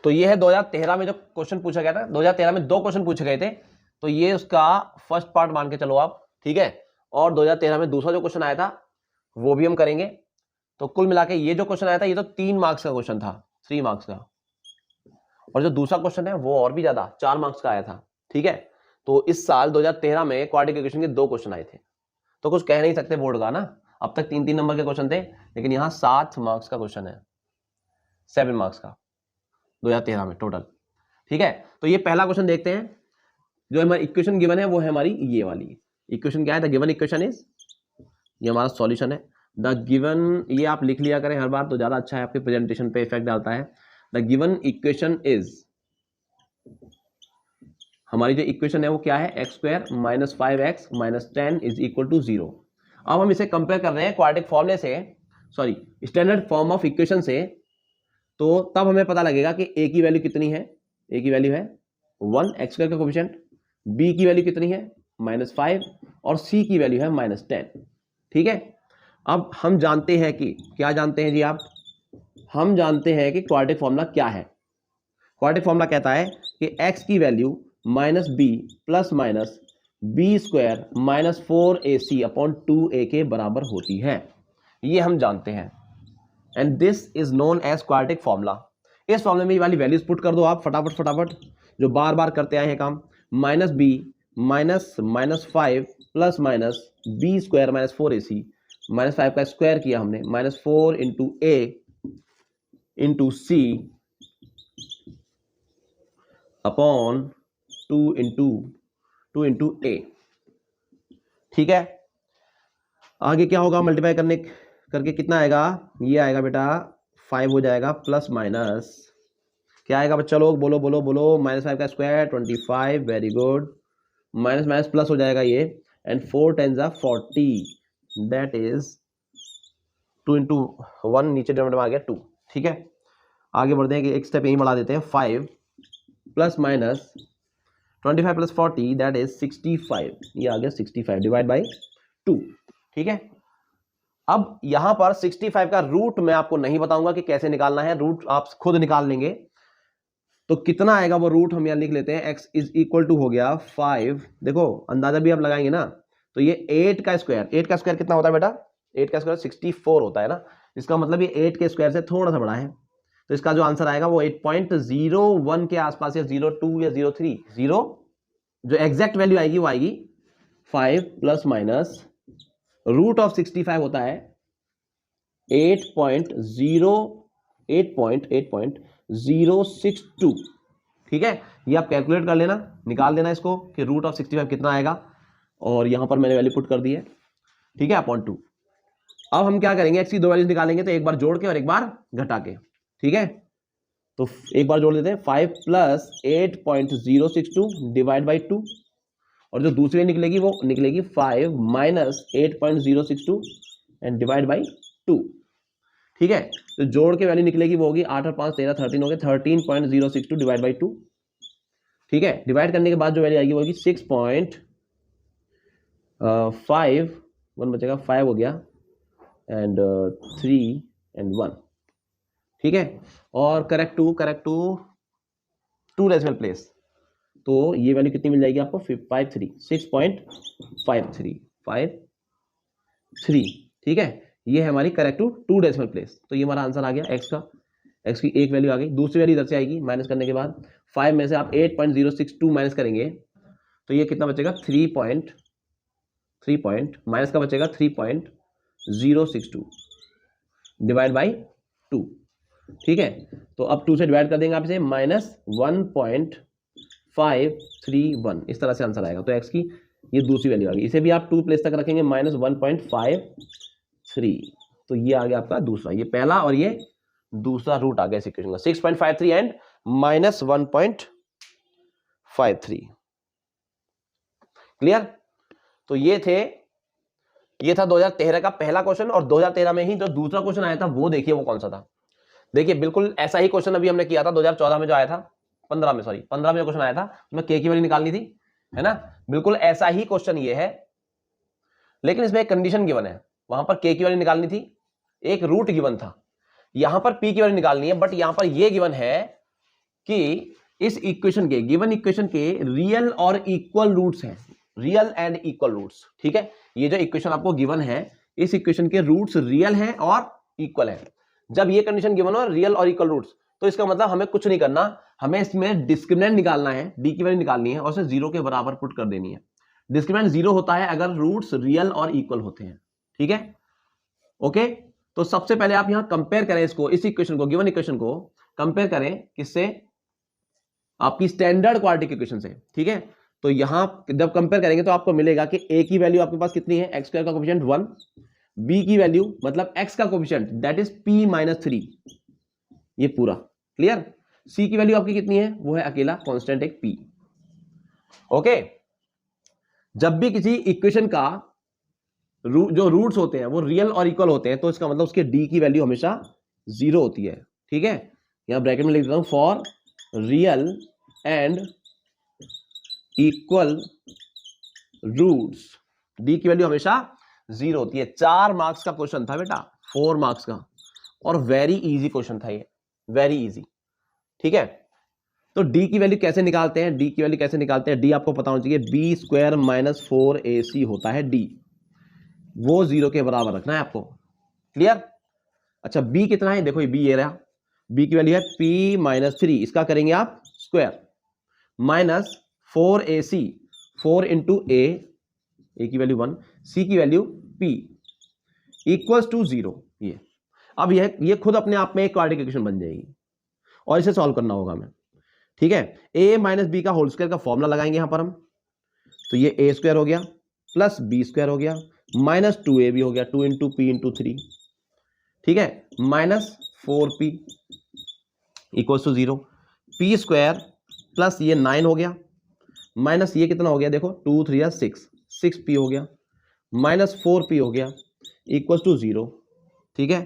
तो ये है 2013 में जो क्वेश्चन पूछा गया था, 2013 में 2 क्वेश्चन पूछे गए थे, तो ये उसका फर्स्ट पार्ट मान के चलो आप, ठीक है। और 2013 में दूसरा जो क्वेश्चन आया था वो भी हम करेंगे। तो कुल मिला के ये जो क्वेश्चन आया था ये तो 3 मार्क्स का क्वेश्चन था, 3 मार्क्स का, और जो दूसरा क्वेश्चन है वो और भी ज्यादा 4 मार्क्स का आया था, ठीक है। तो इस साल 2013 में क्वाड्रेटिक इक्वेशन के 2 क्वेश्चन आए थे, तो कुछ कह नहीं सकते बोर्ड का ना, अब तक 3-3 नंबर के क्वेश्चन थे, लेकिन यहाँ 7 मार्क्स का क्वेश्चन है, 7 मार्क्स का 2013 में टोटल, ठीक है। तो ये पहला क्वेश्चन देखते हैं। जो हमारी इक्वेशन गिवन है वो है हमारी ये वाली इक्वेशन। क्या है? द गिवन इक्वेशन इज, ये हमारा सॉल्यूशन है। द गिवन, ये आप लिख लिया करें हर बार तो ज्यादा अच्छा है, आपके प्रेजेंटेशन पे इफेक्ट डालता है। द गिवन इक्वेशन इज, हमारी जो इक्वेशन है वो क्या है, x² - 5x - 10 is equal to 0। अब हम इसे कंपेयर कर रहे हैं क्वाड्रेटिक फॉर्मूले से, sorry standard form of equation से, तो तब हमें पता लगेगा कि a की वैल्यू कितनी है। a की वैल्यू है 1, x² का कोफिशिएंट, b की वैल्यू कितनी है -5 और c की वैल्यू है -10, ठीक है। अब हम जानते हैं कि, क्या जानते हैं जी आप, हम जानते हैं कि क्वाड्रेटिक फॉर्मूला क्या है। क्वाड्रेटिक फॉर्मूला कहता है कि x की value -b plus minus b² - 4ac upon 2a के बराबर होती है, ये हम जानते हैं। And this is known as quadratic formula. इस प्रॉब्लम में ये वाली वैल्यूज पुट कर दो आप फटाफट फटाफट, जो बार बार करते आए हैं काम। Minus B minus minus 5 plus minus B square minus 4ac, minus 5 का स्क्वायर किया हमने, minus 4 into A into C upon 2 into A. ठीक है, आगे क्या होगा, मल्टीप्लाई करके कितना आएगा, ये आएगा बेटा 5 हो जाएगा, प्लस माइनस क्या आएगा बच्चा लोग, बोलो बोलो बोलो, माइनस 5 का square 25, very good, minus minus plus हो जाएगा ये, एंड 4 10 जा 40, दैट इज 2 इंटू 1, नीचे डिनोमिनेटर में आ गया 2। ठीक है, आगे बढ़ते हैं कि एक स्टेप यहीं बढ़ा देते हैं, 5 plus minus 25 plus 40 that is 65, ये आ गया 65 डिवाइड बाई 2। ठीक है, अब यहां पर 65 का रूट मैं आपको नहीं बताऊंगा कि कैसे निकालना है, रूट आप खुद निकाल लेंगे। तो कितना आएगा वो रूट हम यहां लिख लेते हैं, x इज इक्वल टू हो गया 5, देखो अंदाजा भी आप लगाएंगे ना, तो ये 8 का स्क्वायर कितना होता है बेटा, 8 का स्क्वायर 64 होता है ना, इसका मतलब ये 8 के स्क्वायर से थोड़ा सा बड़ा है, तो इसका जो आंसर आएगा वो 8.01 के आसपास, या 02 या 03, जो एग्जैक्ट वैल्यू आएगी वो आएगी 5 प्लस माइनस रूट ऑफ 65 होता है 8.062। ठीक है, ये आप कैलकुलेट कर लेना, निकाल देना इसको कि रूट ऑफ 65 कितना आएगा, और यहां पर मैंने वैल्यू पुट कर दी है। ठीक है, अपॉन 2। अब हम क्या करेंगे, x की दो वैल्यूज निकालेंगे, तो एक बार जोड़ के और एक बार घटा के। ठीक है, तो एक बार जोड़ लेते हैं, 5 प्लस 8.062 डिवाइड बाई 2, और जो दूसरी निकलेगी वो निकलेगी 5 माइनस 8.062 एंड डिवाइड बाई 2। ठीक है, तो जोड़ के वैल्यू निकलेगी वो होगी 8 और 5 13 13 हो गए, 13.062 डिवाइड बाई 2। ठीक है, डिवाइड करने के बाद जो वैल्यू आएगी वो होगी 6.5, 1 बचेगा, 5 हो गया, एंड 3 एंड 1। ठीक है, और करेक्ट टू डेसिमल प्लेस, तो ये वैल्यू कितनी मिल जाएगी आपको, 6.53। ठीक है, ये है हमारी करेक्ट टू डेसिमल प्लेस, तो ये हमारा आंसर आ गया x का। x की एक वैल्यू आ गई, दूसरी वैल्यू इधर से आएगी माइनस करने के बाद, 5 में से आप 8.062 माइनस करेंगे तो ये कितना बचेगा, 3 माइनस का बचेगा 3.062 डिवाइड बाई 2। ठीक है, तो अब 2 से डिवाइड कर देंगे आप इसे, माइनस 1.531, इस तरह से आंसर आएगा। तो x की ये दूसरी वैल्यू आ गई, इसे भी आप 2 प्लेस तक रखेंगे, माइनस 1.53, तो ये आ गया आपका दूसरा, ये पहला और ये दूसरा रूट आ गया इस इक्वेशन का, 6.53 एंड माइनस 1.53। क्लियर? तो ये था 2013 का पहला क्वेश्चन, और 2013 में ही जो दूसरा क्वेश्चन आया था वो देखिए वो कौन सा था। देखिए बिल्कुल ऐसा ही क्वेश्चन अभी हमने किया था 2014 में, जो आया था 15 में जो क्वेश्चन आया था, उसमें के की वैल्यू निकालनी थी, है ना, बिल्कुल ऐसा ही क्वेश्चन ये है, लेकिन इसमें एक कंडीशन गिवन है, वहां पर के की वैल्यू निकालनी थी, एक रूट गिवन था, यहां पर पी की वैल्यू निकालनी है, बट यहां पर ये गिवन है कि इस इक्वेशन के, गिवन इक्वेशन के रियल और इक्वल रूट्स हैं, रियल एंड इक्वल रूट्स। ठीक है, ये जो इक्वेशन आपको गिवन है, इस इक्वेशन के रूट्स रियल हैं और इक्वल हैं। जब ये कंडीशन गिवन हो रियल और इक्वल रूट्स, तो इसका मतलब हमें कुछ नहीं करना, हमें इसमें डिस्क्रिमिनेंट निकालना है, डी की वैल्यू निकालनी है और उसे 0 के बराबर पुट कर देनी है। डिस्क्रिमिनेंट 0 होता है अगर रूट्स रियल और इक्वल होते हैं। ठीक है, ओके, तो सबसे पहले आप यहां कंपेयर करें इसको, इस इक्वेशन को, गिवन इक्वेशन को कंपेयर करें किससे, आपकी स्टैंडर्ड क्वाड्रेटिक इक्वेशन से। ठीक है, तो यहां जब कंपेयर करेंगे तो आपको मिलेगा कि a की वैल्यू आपके पास कितनी है, x स्क्वायर का कोफिशिएंट 1, b की वैल्यू मतलब x का coefficient that is p minus 3, ये पूरा क्लियर। c की वैल्यू आपकी कितनी है, वो है अकेला कांस्टेंट एक p। ओके, जब भी किसी इक्वेशन का जो रूट्स होते हैं वो रियल और इक्वल होते हैं, तो इसका मतलब उसके d की वैल्यू हमेशा 0 होती है। ठीक है, यहां ब्रैकेट में लिख देता हूं, for real and equal roots D की वैल्यू हमेशा 0 होती है। 4 मार्क्स का क्वेश्चन था बेटा, 4 मार्क्स का, और वेरी इजी क्वेश्चन था ये, वेरी इजी। ठीक है, तो डी की वैल्यू कैसे निकालते हैं, डी की वैल्यू कैसे निकालते हैं, डी आपको पता होना चाहिए, बी स्क्वायर माइनस 4ac होता है डी, वो 0 के बराबर रखना है आपको। क्लियर? अच्छा, बी कितना है, देखो ये बी ये रहा, बी की वैल्यू है p माइनस 3, इसका करेंगे आप square, minus 4ac, 4 into a की वैल्यू 1, c की वैल्यू p इक्वल्स टू 0। ये अब ये खुद अपने आप में एक क्वाड्रेटिक इक्वेशन बन जाएगी और इसे सॉल्व करना होगा हमें, ठीक है। a माइनस बी का होल स्क्वायर का फॉर्मूला लगाएंगे यहां पर हम, तो ये a स्क्वायर हो गया प्लस b स्क्वायर हो गया माइनस 2a भी हो गया, 2 इंटू p इंटू 3, ठीक है, minus 4p equals to 0, p square plus ये 9 हो गया माइनस ये कितना हो गया, देखो 2 3 या 6, 6p हो गया माइनस 4p हो गया इक्वल्स टू 0, ठीक है।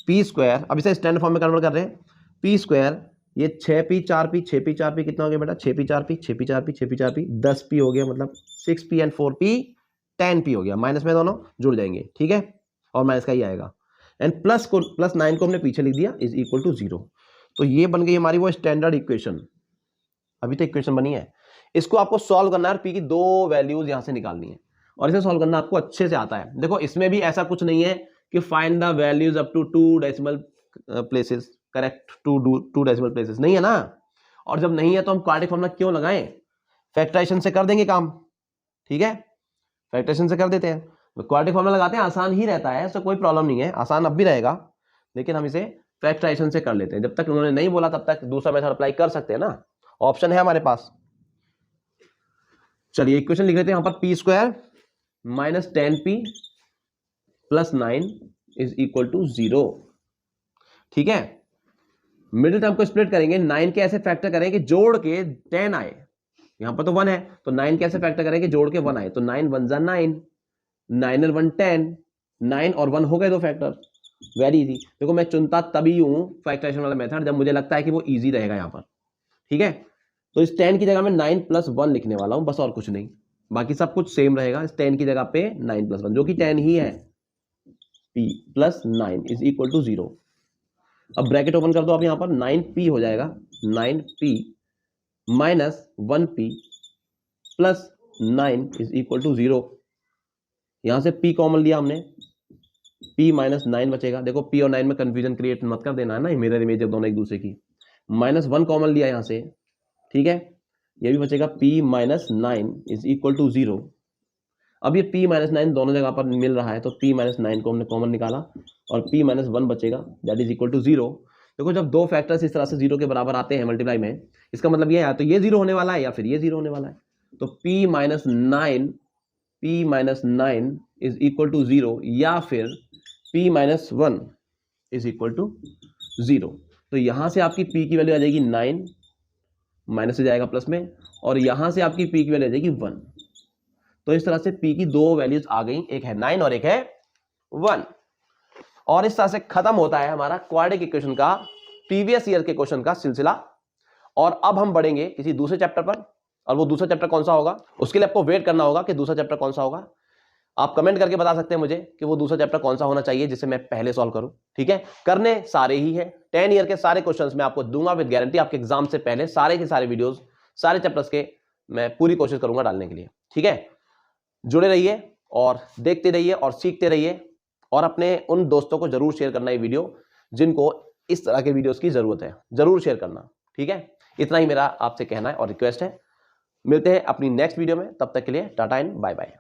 p स्क्वायर, अब इसे स्टैंडर्ड फॉर्म में कन्वर्ट कर रहे हैं, p स्क्वायर ये 6p 4p 6p 4p कितना हो गया बेटा, 6p 4p 6p 4p 6p 4p 10p हो गया, मतलब 6p एंड 4p 10p हो गया, माइनस में दोनों जुड़ जाएंगे, ठीक है, और माइनस का ही आएगा, एंड प्लस 9 को हमने पीछे लिख दिया इज इक्वल टू 0। तो ये बन गई हमारी वो स्टैंडर्ड इक्वेशन, अभी तो इक्वेशन बनी है, इसको आपको सॉल्व करना है, p की दो वैल्यूज यहां से निकालनी है और इसे सॉल्व करना आपको अच्छे से आता है। देखो इसमें भी ऐसा कुछ नहीं है कि find the values up to 2 decimal places, correct, 2 decimal places नहीं है ना, और जब नहीं है तो हम क्वाड्रेटिक फॉर्मूला क्यों लगाएं, फैक्टराइजेशन से कर देंगे काम, ठीक है, फैक्टराइजेशन से कर देते हैं, क्वाड्रेटिक फॉर्मूला लगाते हैं, आसान ही रहता है, इससे कोई प्रॉब्लम नहीं है, आसान अब भी रहेगा, लेकिन हम इसे फैक्टराइजेशन से कर लेते हैं। जब तक उन्होंने नहीं बोला तब तक दूसरा मेथड अप्लाई कर सकते हैं ना, ऑप्शन है हमारे पास। चलिए इक्वेशन लिख लेते हैं यहां पर, p square minus 10p plus 9 is equal to 0, ठीक है। मिडिल टर्म को स्प्लिट करेंगे, 9 के ऐसे फैक्टर करें कि जोड़ के 10 आए, यहां पर तो 1 है, तो 9 के ऐसे फैक्टर करें कि जोड़ के 1 आए, तो 9 1 जा 9, 9 और 1 10, 9 और 1 हो गए दो फैक्टर, वेरी इजी। देखो मैं चुनता तभी हूं फैक्टराइजेशन वाला मेथड जब मुझे लगता है कि वो इजी रहेगा यहां पर, ठीक है। तो इस 10 की जगह में 9 प्लस 1 लिखने वाला हूं, बस और कुछ नहीं, बाकी सब कुछ सेम रहेगा। इस 10 की जगह पे 9 प्लस 1 जो कि 10 ही है, p plus 9 is equal to 0। अब ब्रैकेट ओपन कर दो, आप यहां पर 9p हो जाएगा, 9p minus 1p plus 9 is equal to 0। यहां से p कॉमन लिया हमने, p माइनस 9 बचेगा, देखो p और 9 में कंफ्यूजन क्रिएट मत कर देना है ना, मिरर इमेज दोनों एक दूसरे की, माइनस 1 कॉमन लिया यहां से, ठीक है, ये भी बचेगा p minus 9 is equal to 0। अब ये p माइनस 9 दोनों जगह पर मिल रहा है, तो p माइनस 9 को हमने कॉमन निकाला और p माइनस 1 बचेगा, दैट इज इक्वल टू 0। देखो जब दो फैक्टर्स इस तरह से 0 के बराबर आते हैं मल्टीप्लाई में, इसका मतलब ये है तो ये 0 होने वाला है या फिर ये 0 होने वाला है, तो p minus 9 is equal to 0 या फिर p minus 1 is equal to 0। तो यहां से आपकी p की वैल्यू आ जाएगी 9, माइनस से जाएगा प्लस में, और यहां से आपकी p की वैल्यू आ जाएगी 1। तो इस तरह से p की दो वैल्यूज आ गई, एक है 9 और एक है 1। और इस तरह से खत्म होता है हमारा क्वाड्रेटिक इक्वेशन का प्रीवियस ईयर के क्वेश्चन का सिलसिला। और अब हम बढ़ेंगे किसी दूसरे चैप्टर पर, और वो दूसरा चैप्टर कौन सा होगा उसके लिए आपको वेट करना होगा कि दूसरा चैप्टर कौन सा होगा। आप कमेंट करके बता सकते हैं मुझे कि वो दूसरा चैप्टर कौन सा होना चाहिए जिसे मैं पहले सॉल्व करूं, ठीक है। करने सारे ही है, 10 ईयर के सारे क्वेश्चंस मैं आपको दूंगा विद गारंटी, आपके एग्जाम से पहले सारे के सारे वीडियोस सारे चैप्टर्स के मैं पूरी कोशिश करूंगा डालने के लिए, ठीक है। जुड़े रहिए और देखते रहिए और सीखते रहिए, और अपने उन दोस्तों को जरूर शेयर करना ये वीडियो जिनको इस तरह के वीडियोस की जरूरत है, जरूर शेयर करना, ठीक है। इतना ही मेरा आपसे कहना है और रिक्वेस्ट है। मिलते हैं अपनी नेक्स्ट वीडियो में, तब तक के लिए टाटा एंड बाय बाय।